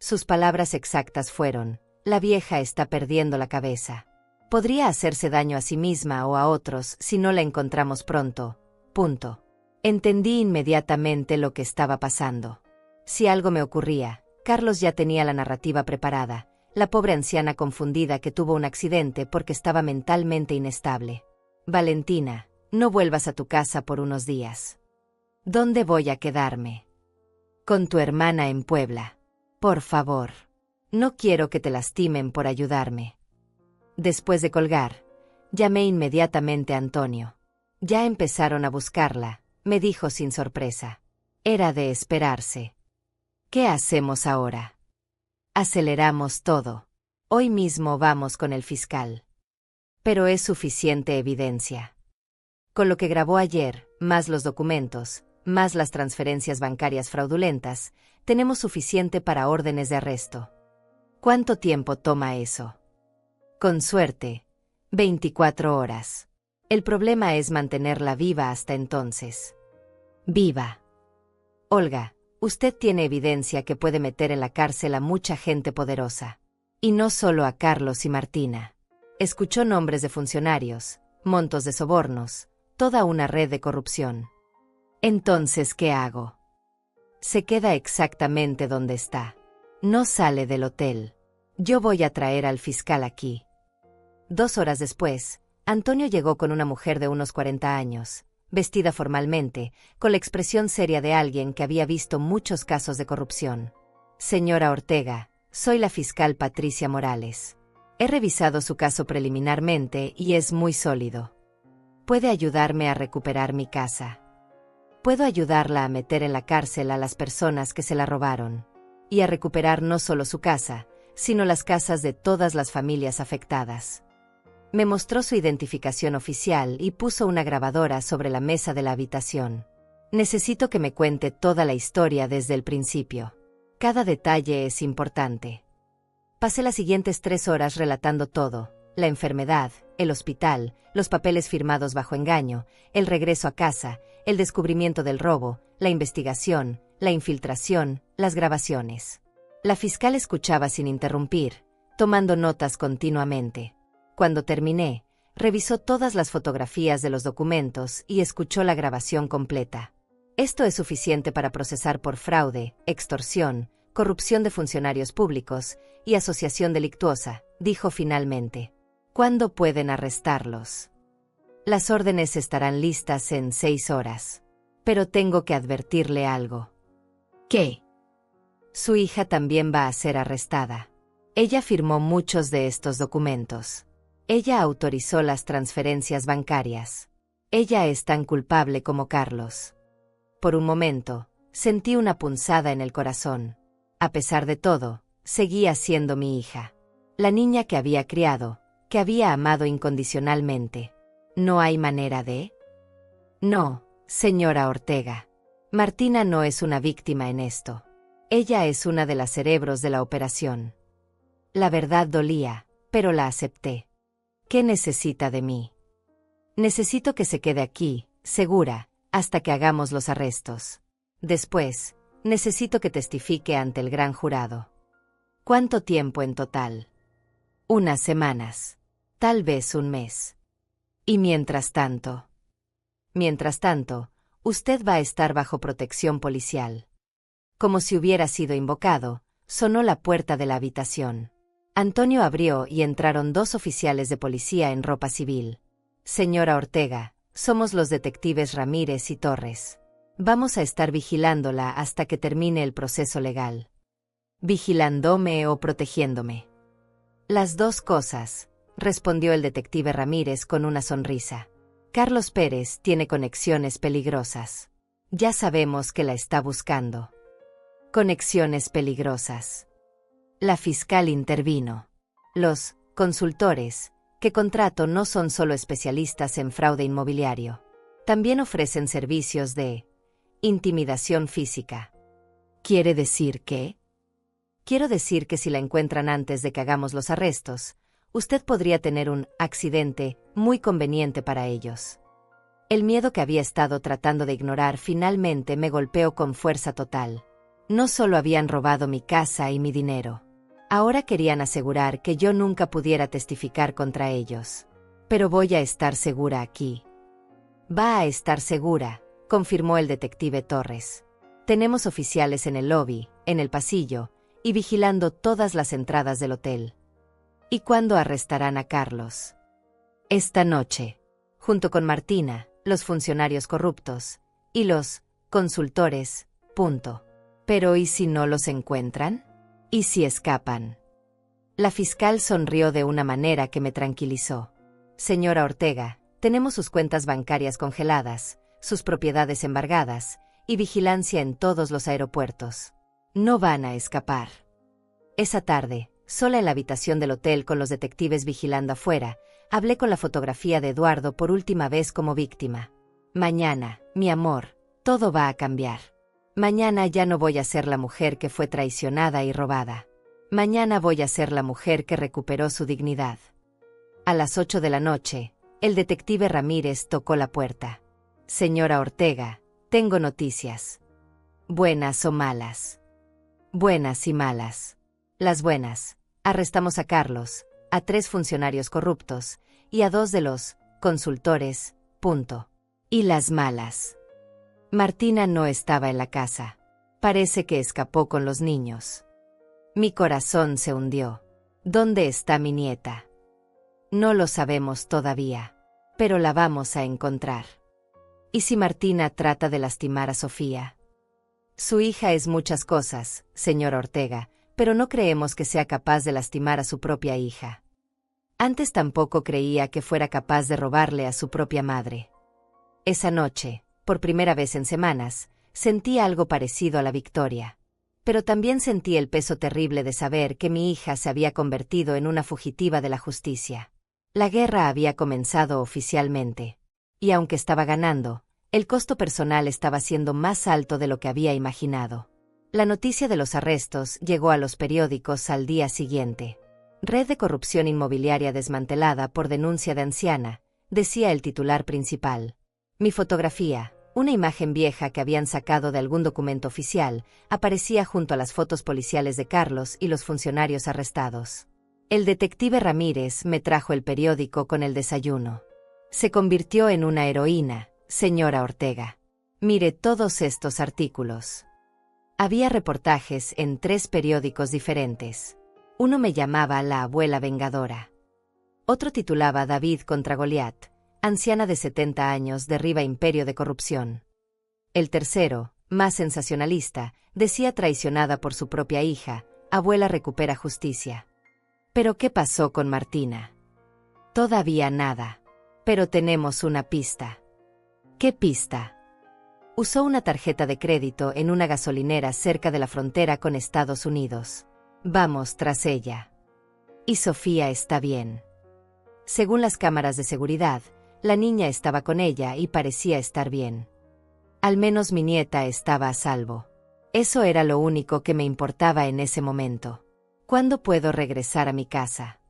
Sus palabras exactas fueron, la vieja está perdiendo la cabeza. Podría hacerse daño a sí misma o a otros si no la encontramos pronto. Punto. Entendí inmediatamente lo que estaba pasando. Si algo me ocurría, Carlos ya tenía la narrativa preparada, la pobre anciana confundida que tuvo un accidente porque estaba mentalmente inestable. Valentina, no vuelvas a tu casa por unos días. ¿Dónde voy a quedarme? Con tu hermana en Puebla. Por favor. No quiero que te lastimen por ayudarme. Después de colgar, Llamé inmediatamente a Antonio. Ya empezaron a buscarla, me dijo sin sorpresa. Era de esperarse. ¿Qué hacemos ahora? Aceleramos todo. Hoy mismo vamos con el fiscal. Pero es suficiente evidencia. Con lo que grabó ayer, más los documentos, más las transferencias bancarias fraudulentas, tenemos suficiente para órdenes de arresto. ¿Cuánto tiempo toma eso? Con suerte, 24 horas. El problema es mantenerla viva hasta entonces. Viva. Olga, usted tiene evidencia que puede meter en la cárcel a mucha gente poderosa. Y no solo a Carlos y Martina. Escuchó nombres de funcionarios, montos de sobornos, toda una red de corrupción. Entonces, ¿qué hago? Se queda exactamente donde está. No sale del hotel. Yo voy a traer al fiscal aquí. 2 horas después, Antonio llegó con una mujer de unos 40 años, vestida formalmente, con la expresión seria de alguien que había visto muchos casos de corrupción. Señora Ortega, soy la fiscal Patricia Morales. He revisado su caso preliminarmente y es muy sólido. Puede ayudarme a recuperar mi casa. Puedo ayudarla a meter en la cárcel a las personas que se la robaron. Y a recuperar no solo su casa, sino las casas de todas las familias afectadas. Me mostró su identificación oficial y puso una grabadora sobre la mesa de la habitación. Necesito que me cuente toda la historia desde el principio. Cada detalle es importante. Pasé las siguientes 3 horas relatando todo: la enfermedad, el hospital, los papeles firmados bajo engaño, el regreso a casa, el descubrimiento del robo, la investigación, la infiltración, las grabaciones. La fiscal escuchaba sin interrumpir, tomando notas continuamente. Cuando terminé, revisó todas las fotografías de los documentos y escuchó la grabación completa. Esto es suficiente para procesar por fraude, extorsión, corrupción de funcionarios públicos y asociación delictuosa, dijo finalmente. ¿Cuándo pueden arrestarlos? Las órdenes estarán listas en 6 horas. Pero tengo que advertirle algo. ¿Qué? Su hija también va a ser arrestada. Ella firmó muchos de estos documentos. Ella autorizó las transferencias bancarias. Ella es tan culpable como Carlos. Por un momento, sentí una punzada en el corazón. A pesar de todo, seguía siendo mi hija. La niña que había criado, que había amado incondicionalmente. ¿No hay manera de? No, señora Ortega. Martina no es una víctima en esto. Ella es una de las cerebros de la operación. La verdad dolía, pero la acepté. ¿Qué necesita de mí? Necesito que se quede aquí, segura, hasta que hagamos los arrestos. Después, necesito que testifique ante el gran jurado. ¿Cuánto tiempo en total? Unas semanas. Tal vez un mes. Y mientras tanto, usted va a estar bajo protección policial. Como si hubiera sido invocado, sonó la puerta de la habitación. Antonio abrió y entraron 2 oficiales de policía en ropa civil. Señora Ortega, somos los detectives Ramírez y Torres. Vamos a estar vigilándola hasta que termine el proceso legal. ¿Vigilándome o protegiéndome? Las 2 cosas, respondió el detective Ramírez con una sonrisa. Carlos Pérez tiene conexiones peligrosas. Ya sabemos que la está buscando. Conexiones peligrosas. La fiscal intervino. Los consultores que contrato no son solo especialistas en fraude inmobiliario. También ofrecen servicios de intimidación física. ¿Quiere decir qué? Quiero decir que si la encuentran antes de que hagamos los arrestos, usted podría tener un accidente muy conveniente para ellos. El miedo que había estado tratando de ignorar finalmente me golpeó con fuerza total. No solo habían robado mi casa y mi dinero. Ahora querían asegurar que yo nunca pudiera testificar contra ellos. Pero voy a estar segura aquí. Va a estar segura, confirmó el detective Torres. Tenemos oficiales en el lobby, en el pasillo, y vigilando todas las entradas del hotel. ¿Y cuándo arrestarán a Carlos? Esta noche, junto con Martina, los funcionarios corruptos, y los consultores, punto. Pero ¿y si no los encuentran? ¿Y si escapan? La fiscal sonrió de una manera que me tranquilizó. Señora Ortega, tenemos sus cuentas bancarias congeladas, sus propiedades embargadas, y vigilancia en todos los aeropuertos. No van a escapar. Esa tarde, sola en la habitación del hotel con los detectives vigilando afuera, hablé con la fotografía de Eduardo por última vez como víctima. Mañana, mi amor, todo va a cambiar. Mañana ya no voy a ser la mujer que fue traicionada y robada. Mañana voy a ser la mujer que recuperó su dignidad. A las 8 de la noche, el detective Ramírez tocó la puerta. Señora Ortega, tengo noticias. Buenas o malas. Buenas y malas. Las buenas: arrestamos a Carlos, a 3 funcionarios corruptos, y a 2 de los consultores, punto. Y las malas: Martina no estaba en la casa. Parece que escapó con los niños. Mi corazón se hundió. ¿Dónde está mi nieta? No lo sabemos todavía, pero la vamos a encontrar. ¿Y si Martina trata de lastimar a Sofía? Su hija es muchas cosas, señor Ortega, pero no creemos que sea capaz de lastimar a su propia hija. Antes tampoco creía que fuera capaz de robarle a su propia madre. Esa noche, por primera vez en semanas, sentí algo parecido a la victoria. Pero también sentí el peso terrible de saber que mi hija se había convertido en una fugitiva de la justicia. La guerra había comenzado oficialmente. Y aunque estaba ganando, el costo personal estaba siendo más alto de lo que había imaginado. La noticia de los arrestos llegó a los periódicos al día siguiente. Red de corrupción inmobiliaria desmantelada por denuncia de anciana, decía el titular principal. Mi fotografía, una imagen vieja que habían sacado de algún documento oficial, aparecía junto a las fotos policiales de Carlos y los funcionarios arrestados. El detective Ramírez me trajo el periódico con el desayuno. Se convirtió en una heroína, señora Ortega. Mire todos estos artículos. Había reportajes en 3 periódicos diferentes. Uno me llamaba La abuela vengadora. Otro titulaba David contra Goliat. Anciana de 70 años derriba imperio de corrupción. El tercero, más sensacionalista, decía traicionada por su propia hija, abuela recupera justicia. ¿Pero qué pasó con Martina? Todavía nada. Pero tenemos una pista. ¿Qué pista? Usó una tarjeta de crédito en una gasolinera cerca de la frontera con Estados Unidos. Vamos tras ella. Y Sofía está bien. Según las cámaras de seguridad, la niña estaba con ella y parecía estar bien. Al menos mi nieta estaba a salvo. Eso era lo único que me importaba en ese momento. ¿Cuándo puedo regresar a mi casa?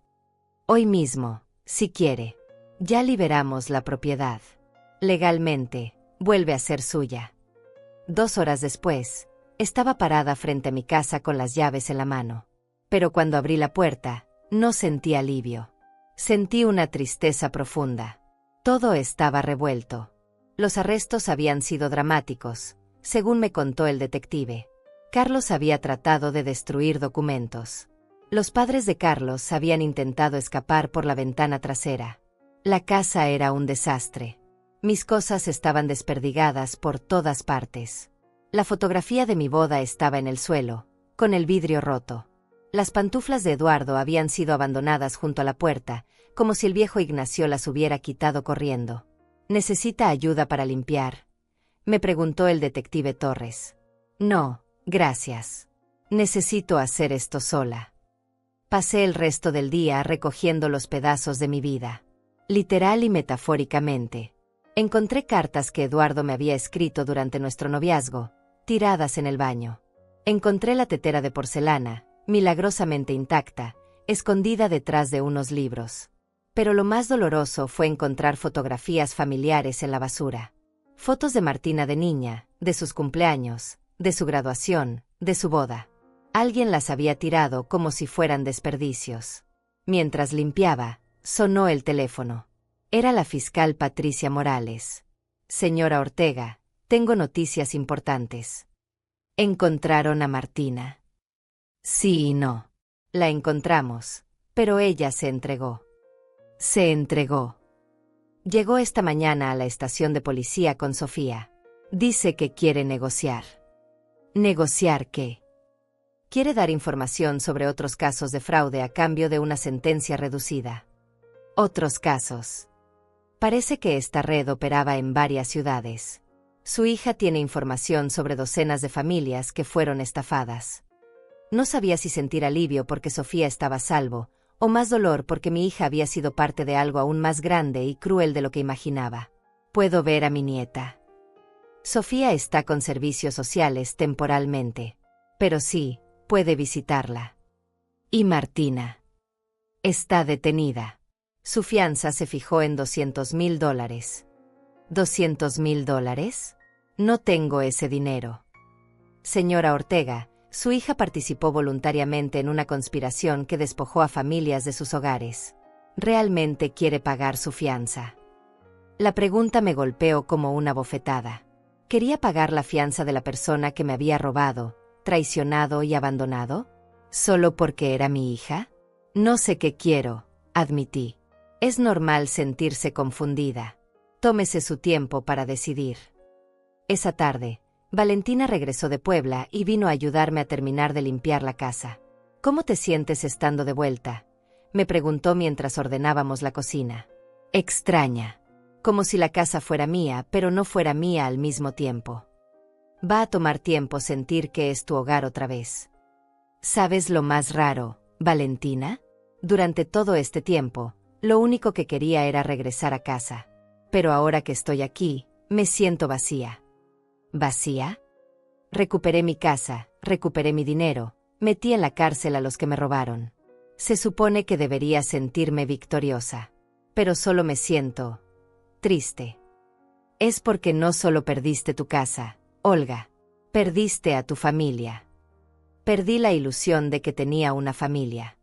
Hoy mismo, si quiere. Ya liberamos la propiedad. Legalmente, vuelve a ser suya. 2 horas después, estaba parada frente a mi casa con las llaves en la mano. Pero cuando abrí la puerta, no sentí alivio. Sentí una tristeza profunda. Todo estaba revuelto. Los arrestos habían sido dramáticos, según me contó el detective. Carlos había tratado de destruir documentos. Los padres de Carlos habían intentado escapar por la ventana trasera. La casa era un desastre. Mis cosas estaban desperdigadas por todas partes. La fotografía de mi boda estaba en el suelo, con el vidrio roto. Las pantuflas de Eduardo habían sido abandonadas junto a la puerta, como si el viejo Ignacio las hubiera quitado corriendo. ¿Necesita ayuda para limpiar?, me preguntó el detective Torres. No, gracias. Necesito hacer esto sola. Pasé el resto del día recogiendo los pedazos de mi vida. Literal y metafóricamente. Encontré cartas que Eduardo me había escrito durante nuestro noviazgo, tiradas en el baño. Encontré la tetera de porcelana, milagrosamente intacta, escondida detrás de unos libros. Pero lo más doloroso fue encontrar fotografías familiares en la basura. Fotos de Martina de niña, de sus cumpleaños, de su graduación, de su boda. Alguien las había tirado como si fueran desperdicios. Mientras limpiaba, sonó el teléfono. Era la fiscal Patricia Morales. Señora Ortega, tengo noticias importantes. ¿Encontraron a Martina? Sí y no. La encontramos, pero ella se entregó. Se entregó. Llegó esta mañana a la estación de policía con Sofía. Dice que quiere negociar. ¿Negociar qué? Quiere dar información sobre otros casos de fraude a cambio de una sentencia reducida. Otros casos. Parece que esta red operaba en varias ciudades. Su hija tiene información sobre docenas de familias que fueron estafadas. No sabía si sentir alivio porque Sofía estaba a salvo, o más dolor porque mi hija había sido parte de algo aún más grande y cruel de lo que imaginaba. Puedo ver a mi nieta. Sofía está con servicios sociales temporalmente, pero sí, puede visitarla. Y Martina. Está detenida. Su fianza se fijó en $200,000. ¿$200,000? No tengo ese dinero. Señora Ortega, su hija participó voluntariamente en una conspiración que despojó a familias de sus hogares. ¿Realmente quiere pagar su fianza? La pregunta me golpeó como una bofetada. ¿Quería pagar la fianza de la persona que me había robado, traicionado y abandonado? ¿Solo porque era mi hija? No sé qué quiero, admití. Es normal sentirse confundida. Tómese su tiempo para decidir. Esa tarde, Valentina regresó de Puebla y vino a ayudarme a terminar de limpiar la casa. ¿Cómo te sientes estando de vuelta?, me preguntó mientras ordenábamos la cocina. Extraña. Como si la casa fuera mía, pero no fuera mía al mismo tiempo. Va a tomar tiempo sentir que es tu hogar otra vez. ¿Sabes lo más raro, Valentina? Durante todo este tiempo, lo único que quería era regresar a casa. Pero ahora que estoy aquí, me siento vacía. ¿Vacía? Recuperé mi casa, recuperé mi dinero, metí en la cárcel a los que me robaron. Se supone que debería sentirme victoriosa. Pero solo me siento triste. Es porque no solo perdiste tu casa, Olga. Perdiste a tu familia. Perdí la ilusión de que tenía una familia.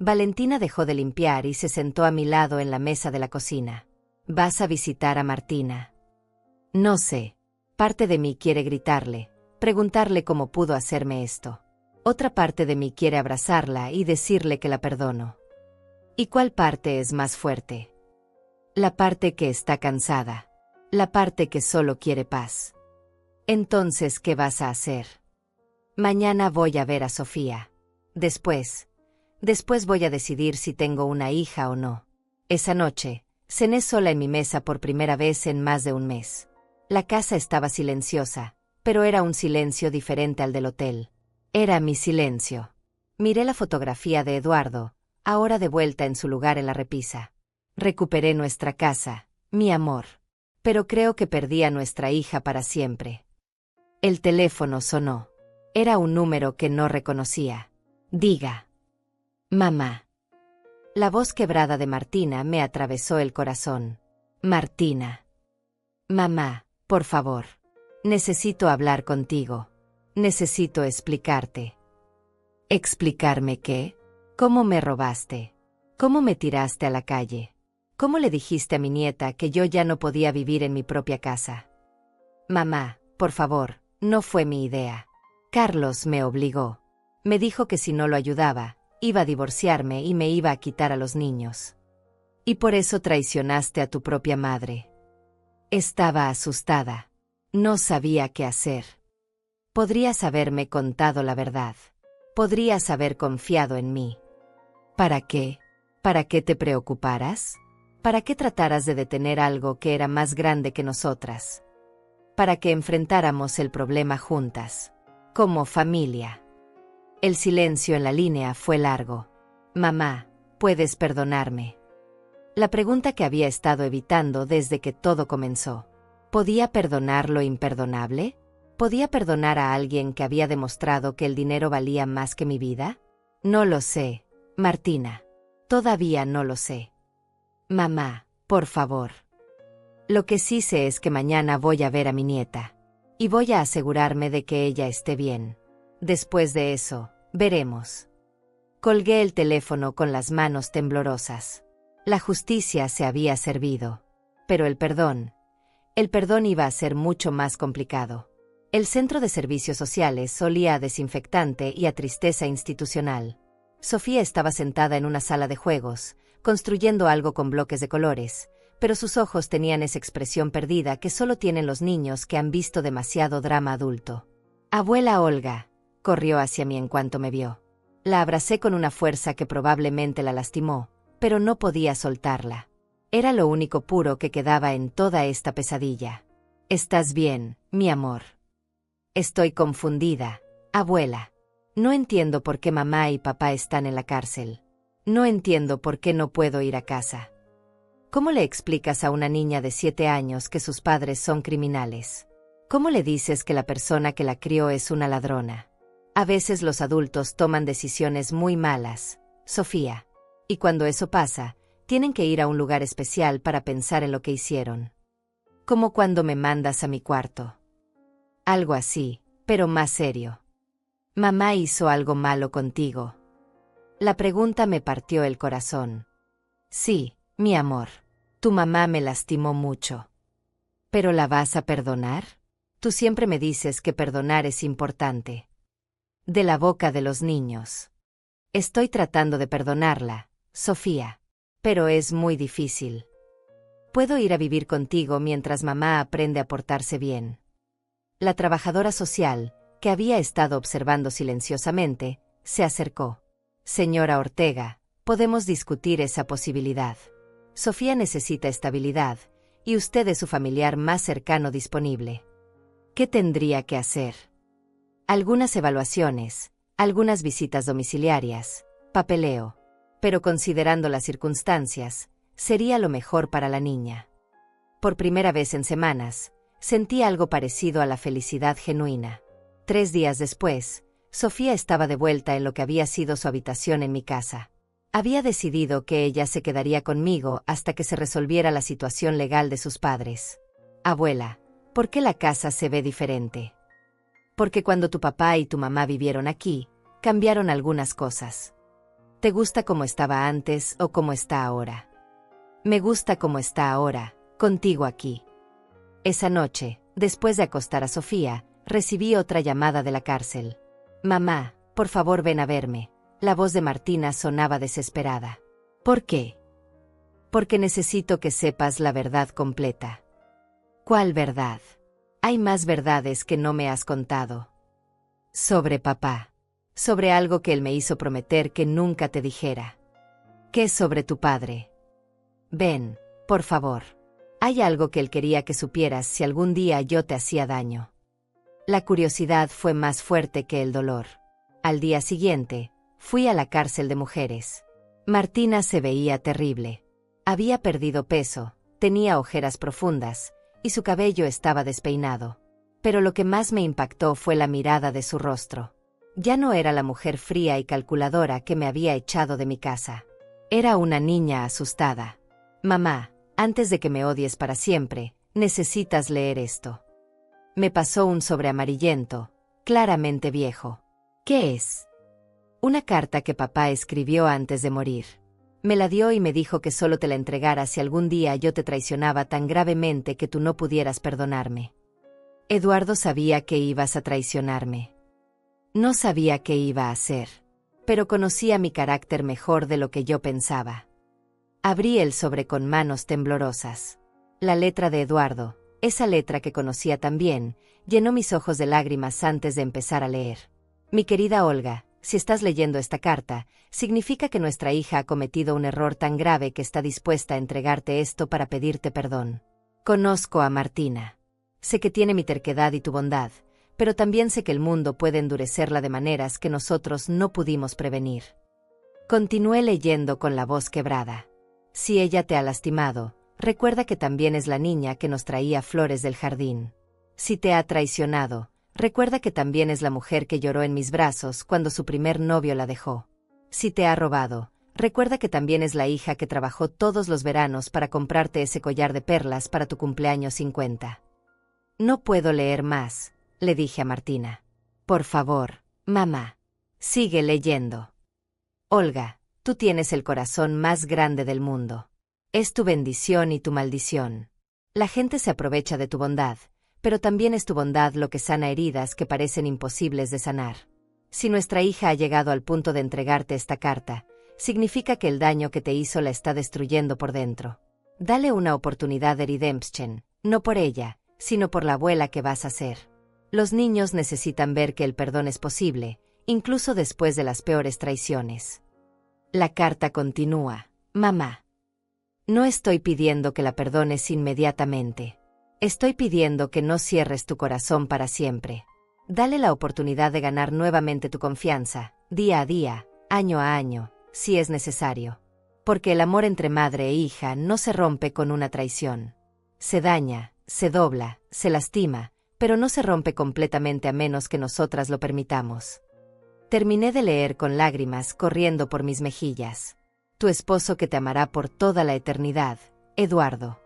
Valentina dejó de limpiar y se sentó a mi lado en la mesa de la cocina. ¿Vas a visitar a Martina? No sé. Parte de mí quiere gritarle, preguntarle cómo pudo hacerme esto. Otra parte de mí quiere abrazarla y decirle que la perdono. ¿Y cuál parte es más fuerte? La parte que está cansada. La parte que solo quiere paz. Entonces, ¿qué vas a hacer? Mañana voy a ver a Sofía. Después voy a decidir si tengo una hija o no. Esa noche, cené sola en mi mesa por primera vez en más de un mes. La casa estaba silenciosa, pero era un silencio diferente al del hotel. Era mi silencio. Miré la fotografía de Eduardo, ahora de vuelta en su lugar en la repisa. Recuperé nuestra casa, mi amor. Pero creo que perdí a nuestra hija para siempre. El teléfono sonó. Era un número que no reconocía. Diga. Mamá. La voz quebrada de Martina me atravesó el corazón. Martina. Mamá, por favor. Necesito hablar contigo. Necesito explicarte. ¿Explicarme qué? ¿Cómo me robaste? ¿Cómo me tiraste a la calle? ¿Cómo le dijiste a mi nieta que yo ya no podía vivir en mi propia casa? Mamá, por favor, no fue mi idea. Carlos me obligó. Me dijo que si no lo ayudaba, iba a divorciarme y me iba a quitar a los niños. Y por eso traicionaste a tu propia madre. Estaba asustada. No sabía qué hacer. Podrías haberme contado la verdad. Podrías haber confiado en mí. ¿Para qué? ¿Para qué te preocuparas? ¿Para qué trataras de detener algo que era más grande que nosotras? Para que enfrentáramos el problema juntas. Como familia. El silencio en la línea fue largo. Mamá, ¿puedes perdonarme? La pregunta que había estado evitando desde que todo comenzó. ¿Podía perdonar lo imperdonable? ¿Podía perdonar a alguien que había demostrado que el dinero valía más que mi vida? No lo sé, Martina. Todavía no lo sé. Mamá, por favor. Lo que sí sé es que mañana voy a ver a mi nieta. Y voy a asegurarme de que ella esté bien. Después de eso, veremos. Colgué el teléfono con las manos temblorosas. La justicia se había servido. Pero el perdón iba a ser mucho más complicado. El centro de servicios sociales olía a desinfectante y a tristeza institucional. Sofía estaba sentada en una sala de juegos, construyendo algo con bloques de colores, pero sus ojos tenían esa expresión perdida que solo tienen los niños que han visto demasiado drama adulto. Abuela Olga, corrió hacia mí en cuanto me vio. La abracé con una fuerza que probablemente la lastimó, pero no podía soltarla. Era lo único puro que quedaba en toda esta pesadilla. ¿Estás bien, mi amor? Estoy confundida, abuela. No entiendo por qué mamá y papá están en la cárcel. No entiendo por qué no puedo ir a casa. ¿Cómo le explicas a una niña de 7 años que sus padres son criminales? ¿Cómo le dices que la persona que la crió es una ladrona? A veces los adultos toman decisiones muy malas, Sofía. Y cuando eso pasa, tienen que ir a un lugar especial para pensar en lo que hicieron. Como cuando me mandas a mi cuarto. Algo así, pero más serio. ¿Mamá hizo algo malo contigo? La pregunta me partió el corazón. Sí, mi amor. Tu mamá me lastimó mucho. ¿Pero la vas a perdonar? Tú siempre me dices que perdonar es importante. De la boca de los niños. Estoy tratando de perdonarla, Sofía. Pero es muy difícil. Puedo ir a vivir contigo mientras mamá aprende a portarse bien. La trabajadora social, que había estado observando silenciosamente, se acercó. Señora Ortega, podemos discutir esa posibilidad. Sofía necesita estabilidad, y usted es su familiar más cercano disponible. ¿Qué tendría que hacer? Algunas evaluaciones, algunas visitas domiciliarias, papeleo. Pero considerando las circunstancias, sería lo mejor para la niña. Por primera vez en semanas, sentí algo parecido a la felicidad genuina. 3 días después, Sofía estaba de vuelta en lo que había sido su habitación en mi casa. Había decidido que ella se quedaría conmigo hasta que se resolviera la situación legal de sus padres. Abuela, ¿por qué la casa se ve diferente? Porque cuando tu papá y tu mamá vivieron aquí, cambiaron algunas cosas. ¿Te gusta como estaba antes o como está ahora? Me gusta como está ahora, contigo aquí. Esa noche, después de acostar a Sofía, recibí otra llamada de la cárcel. Mamá, por favor ven a verme. La voz de Martina sonaba desesperada. ¿Por qué? Porque necesito que sepas la verdad completa. ¿Cuál verdad? Hay más verdades que no me has contado. Sobre papá. Sobre algo que él me hizo prometer que nunca te dijera. ¿Qué sobre tu padre? Ven, por favor. Hay algo que él quería que supieras si algún día yo te hacía daño. La curiosidad fue más fuerte que el dolor. Al día siguiente, fui a la cárcel de mujeres. Martina se veía terrible. Había perdido peso, tenía ojeras profundas, y su cabello estaba despeinado. Pero lo que más me impactó fue la mirada de su rostro. Ya no era la mujer fría y calculadora que me había echado de mi casa. Era una niña asustada. Mamá, antes de que me odies para siempre, necesitas leer esto. Me pasó un sobre amarillento, claramente viejo. ¿Qué es? Una carta que papá escribió antes de morir. Me la dio y me dijo que solo te la entregara si algún día yo te traicionaba tan gravemente que tú no pudieras perdonarme. Eduardo sabía que ibas a traicionarme. No sabía qué iba a hacer, pero conocía mi carácter mejor de lo que yo pensaba. Abrí el sobre con manos temblorosas. La letra de Eduardo, esa letra que conocía tan bien, llenó mis ojos de lágrimas antes de empezar a leer. Mi querida Olga, si estás leyendo esta carta, significa que nuestra hija ha cometido un error tan grave que está dispuesta a entregarte esto para pedirte perdón. Conozco a Martina. Sé que tiene mi terquedad y tu bondad, pero también sé que el mundo puede endurecerla de maneras que nosotros no pudimos prevenir. Continué leyendo con la voz quebrada. Si ella te ha lastimado, recuerda que también es la niña que nos traía flores del jardín. Si te ha traicionado, recuerda que también es la mujer que lloró en mis brazos cuando su primer novio la dejó. Si te ha robado, recuerda que también es la hija que trabajó todos los veranos para comprarte ese collar de perlas para tu cumpleaños 50. No puedo leer más, le dije a Martina. Por favor, mamá, sigue leyendo. Olga, tú tienes el corazón más grande del mundo. Es tu bendición y tu maldición. La gente se aprovecha de tu bondad, pero también es tu bondad lo que sana heridas que parecen imposibles de sanar. Si nuestra hija ha llegado al punto de entregarte esta carta, significa que el daño que te hizo la está destruyendo por dentro. Dale una oportunidad de redemption, no por ella, sino por la abuela que vas a ser. Los niños necesitan ver que el perdón es posible, incluso después de las peores traiciones. La carta continúa. Mamá. No estoy pidiendo que la perdones inmediatamente. Estoy pidiendo que no cierres tu corazón para siempre. Dale la oportunidad de ganar nuevamente tu confianza, día a día, año a año, si es necesario. Porque el amor entre madre e hija no se rompe con una traición. Se daña, se dobla, se lastima, pero no se rompe completamente a menos que nosotras lo permitamos. Terminé de leer con lágrimas corriendo por mis mejillas. Tu esposo que te amará por toda la eternidad, Eduardo.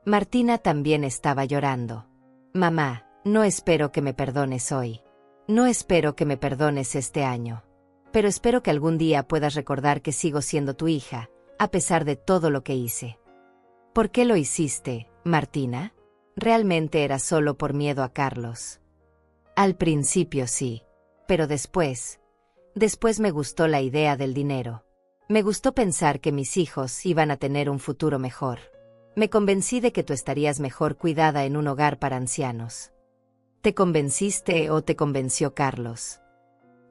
Martina también estaba llorando. Mamá, no espero que me perdones hoy. No espero que me perdones este año. Pero espero que algún día puedas recordar que sigo siendo tu hija, a pesar de todo lo que hice. ¿Por qué lo hiciste, Martina? ¿Realmente era solo por miedo a Carlos? Al principio sí, pero después me gustó la idea del dinero. Me gustó pensar que mis hijos iban a tener un futuro mejor. Me convencí de que tú estarías mejor cuidada en un hogar para ancianos. ¿Te convenciste o te convenció Carlos?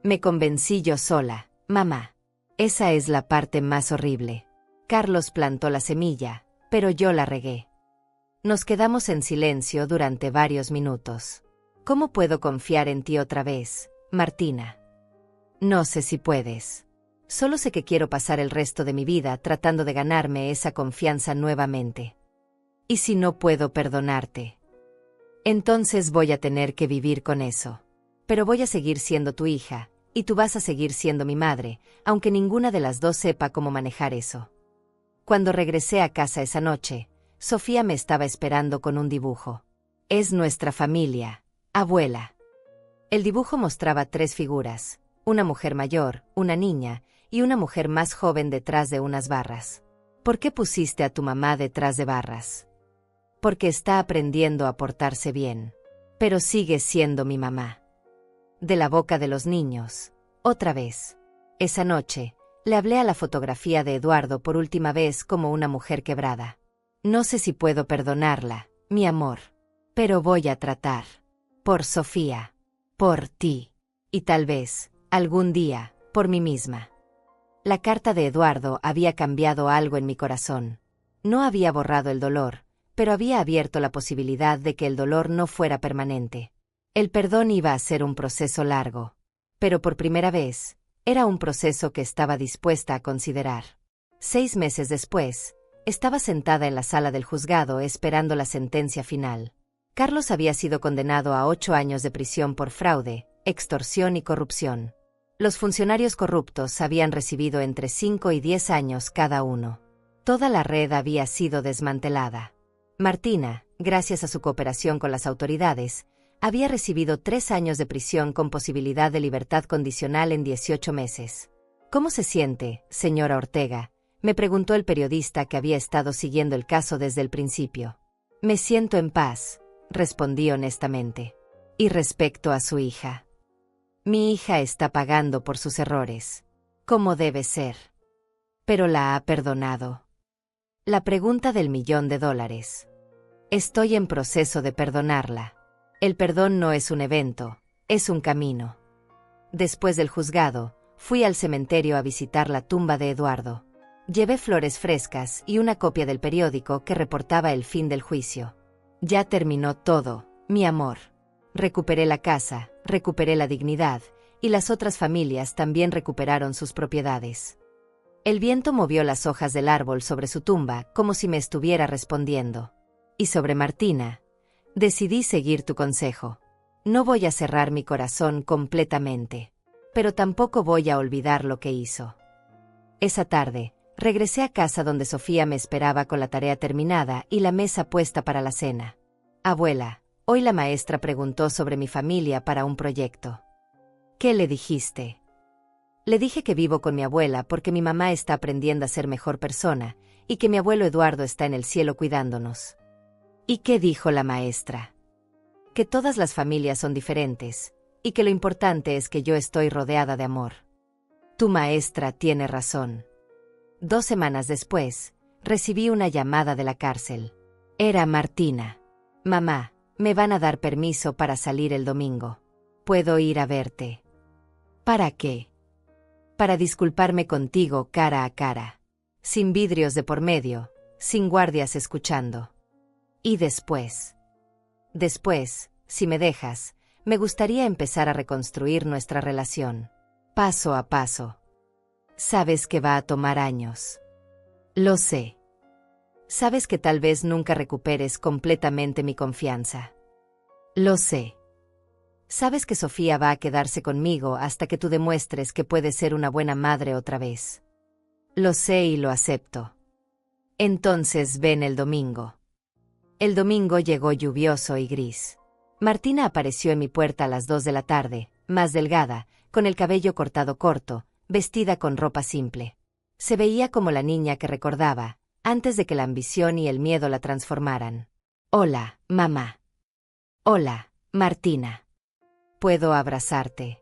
Me convencí yo sola, mamá. Esa es la parte más horrible. Carlos plantó la semilla, pero yo la regué. Nos quedamos en silencio durante varios minutos. ¿Cómo puedo confiar en ti otra vez, Martina? No sé si puedes. Solo sé que quiero pasar el resto de mi vida tratando de ganarme esa confianza nuevamente. ¿Y si no puedo perdonarte? Entonces voy a tener que vivir con eso. Pero voy a seguir siendo tu hija, y tú vas a seguir siendo mi madre, aunque ninguna de las dos sepa cómo manejar eso. Cuando regresé a casa esa noche, Sofía me estaba esperando con un dibujo. Es nuestra familia, abuela. El dibujo mostraba 3 figuras, una mujer mayor, una niña, y una mujer más joven detrás de unas barras. ¿Por qué pusiste a tu mamá detrás de barras? Porque está aprendiendo a portarse bien. Pero sigue siendo mi mamá. De la boca de los niños. Otra vez. Esa noche, le hablé a la fotografía de Eduardo por última vez como una mujer quebrada. No sé si puedo perdonarla, mi amor. Pero voy a tratar. Por Sofía. Por ti. Y tal vez, algún día, por mí misma. La carta de Eduardo había cambiado algo en mi corazón. No había borrado el dolor, pero había abierto la posibilidad de que el dolor no fuera permanente. El perdón iba a ser un proceso largo. Pero por primera vez, era un proceso que estaba dispuesta a considerar. 6 meses después, estaba sentada en la sala del juzgado esperando la sentencia final. Carlos había sido condenado a 8 años de prisión por fraude, extorsión y corrupción. Los funcionarios corruptos habían recibido entre 5 y 10 años cada uno. Toda la red había sido desmantelada. Martina, gracias a su cooperación con las autoridades, había recibido 3 años de prisión con posibilidad de libertad condicional en 18 meses. ¿Cómo se siente, señora Ortega?, me preguntó el periodista que había estado siguiendo el caso desde el principio. Me siento en paz, respondí honestamente. Y respecto a su hija. Mi hija está pagando por sus errores. Como debe ser. Pero la ha perdonado. La pregunta del $1.000.000. Estoy en proceso de perdonarla. El perdón no es un evento, es un camino. Después del juzgado, fui al cementerio a visitar la tumba de Eduardo. Llevé flores frescas y una copia del periódico que reportaba el fin del juicio. Ya terminó todo, mi amor. Recuperé la casa, recuperé la dignidad, y las otras familias también recuperaron sus propiedades. El viento movió las hojas del árbol sobre su tumba como si me estuviera respondiendo. Y sobre Martina, decidí seguir tu consejo. No voy a cerrar mi corazón completamente, pero tampoco voy a olvidar lo que hizo. Esa tarde, regresé a casa donde Sofía me esperaba con la tarea terminada y la mesa puesta para la cena. Abuela, hoy la maestra preguntó sobre mi familia para un proyecto. ¿Qué le dijiste? Le dije que vivo con mi abuela porque mi mamá está aprendiendo a ser mejor persona y que mi abuelo Eduardo está en el cielo cuidándonos. ¿Y qué dijo la maestra? Que todas las familias son diferentes y que lo importante es que yo estoy rodeada de amor. Tu maestra tiene razón. 2 semanas después, recibí una llamada de la cárcel. Era Martina. Mamá, me van a dar permiso para salir el domingo. ¿Puedo ir a verte? ¿Para qué? Para disculparme contigo cara a cara. sin vidrios de por medio, sin guardias escuchando. Y después, si me dejas, me gustaría empezar a reconstruir nuestra relación, paso a paso. Sabes que va a tomar años. Lo sé. Sabes que tal vez nunca recuperes completamente mi confianza. Lo sé. Sabes que Sofía va a quedarse conmigo hasta que tú demuestres que puedes ser una buena madre otra vez. Lo sé y lo acepto. Entonces ven el domingo. El domingo llegó lluvioso y gris. Martina apareció en mi puerta a las 2 de la tarde, más delgada, con el cabello cortado corto, vestida con ropa simple. Se veía como la niña que recordaba, antes de que la ambición y el miedo la transformaran. Hola, mamá. Hola, Martina. ¿Puedo abrazarte?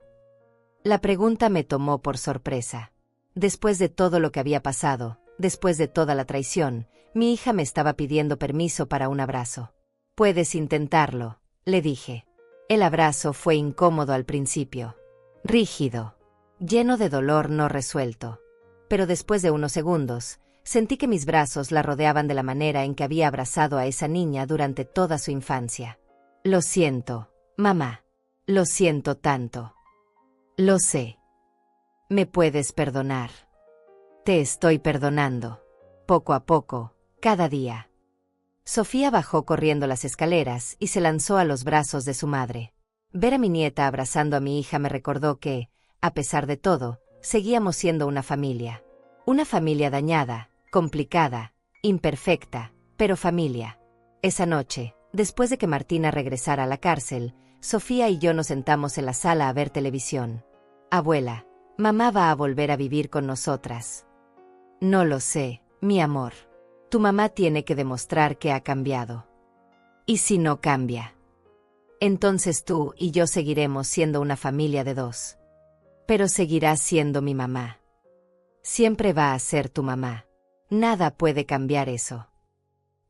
La pregunta me tomó por sorpresa. Después de todo lo que había pasado, después de toda la traición, mi hija me estaba pidiendo permiso para un abrazo. Puedes intentarlo, le dije. El abrazo fue incómodo al principio. Rígido. Lleno de dolor no resuelto. Pero después de unos segundos, sentí que mis brazos la rodeaban de la manera en que había abrazado a esa niña durante toda su infancia. Lo siento, mamá. Lo siento tanto. Lo sé. ¿Me puedes perdonar? Te estoy perdonando. Poco a poco, cada día. Sofía bajó corriendo las escaleras y se lanzó a los brazos de su madre. Ver a mi nieta abrazando a mi hija me recordó que, a pesar de todo, seguíamos siendo una familia. Una familia dañada, complicada, imperfecta, pero familia. Esa noche, después de que Martina regresara a la cárcel, Sofía y yo nos sentamos en la sala a ver televisión. Abuela, mamá va a volver a vivir con nosotras. No lo sé, mi amor. Tu mamá tiene que demostrar que ha cambiado. ¿Y si no cambia? Entonces tú y yo seguiremos siendo una familia de dos. Pero seguirás siendo mi mamá. Siempre va a ser tu mamá. Nada puede cambiar eso.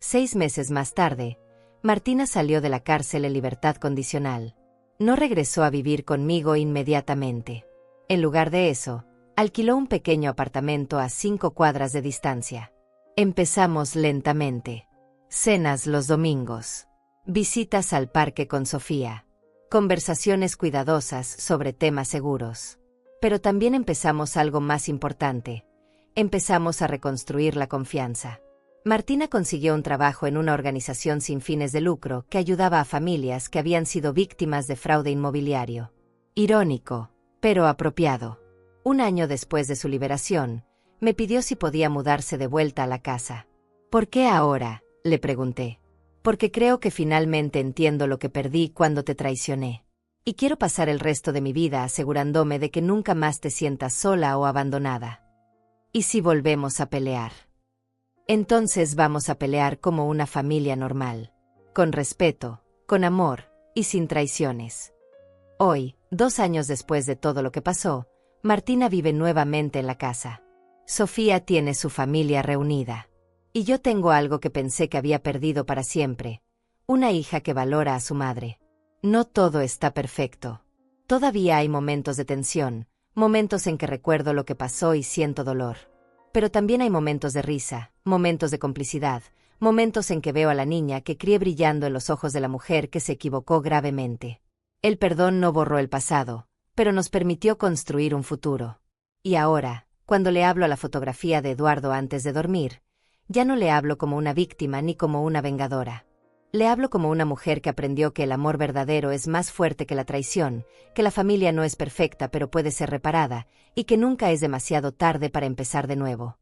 6 meses más tarde, Martina salió de la cárcel en libertad condicional. No regresó a vivir conmigo inmediatamente. En lugar de eso, alquiló un pequeño apartamento a 5 cuadras de distancia. Empezamos lentamente. Cenas los domingos. Visitas al parque con Sofía. Conversaciones cuidadosas sobre temas seguros. Pero también empezamos algo más importante. Empezamos a reconstruir la confianza. Martina consiguió un trabajo en una organización sin fines de lucro que ayudaba a familias que habían sido víctimas de fraude inmobiliario. Irónico, pero apropiado. Un año después de su liberación, me pidió si podía mudarse de vuelta a la casa. ¿Por qué ahora?, le pregunté. Porque creo que finalmente entiendo lo que perdí cuando te traicioné. Y quiero pasar el resto de mi vida asegurándome de que nunca más te sientas sola o abandonada. ¿Y si volvemos a pelear? Entonces vamos a pelear como una familia normal. Con respeto, con amor, y sin traiciones. Hoy, 2 años después de todo lo que pasó, Martina vive nuevamente en la casa. Sofía tiene su familia reunida. Y yo tengo algo que pensé que había perdido para siempre. Una hija que valora a su madre. No todo está perfecto. Todavía hay momentos de tensión, momentos en que recuerdo lo que pasó y siento dolor. Pero también hay momentos de risa, momentos de complicidad, momentos en que veo a la niña que crié brillando en los ojos de la mujer que se equivocó gravemente. El perdón no borró el pasado, pero nos permitió construir un futuro. Y ahora, cuando le hablo a la fotografía de Eduardo antes de dormir, ya no le hablo como una víctima ni como una vengadora. Le hablo como una mujer que aprendió que el amor verdadero es más fuerte que la traición, que la familia no es perfecta pero puede ser reparada, y que nunca es demasiado tarde para empezar de nuevo.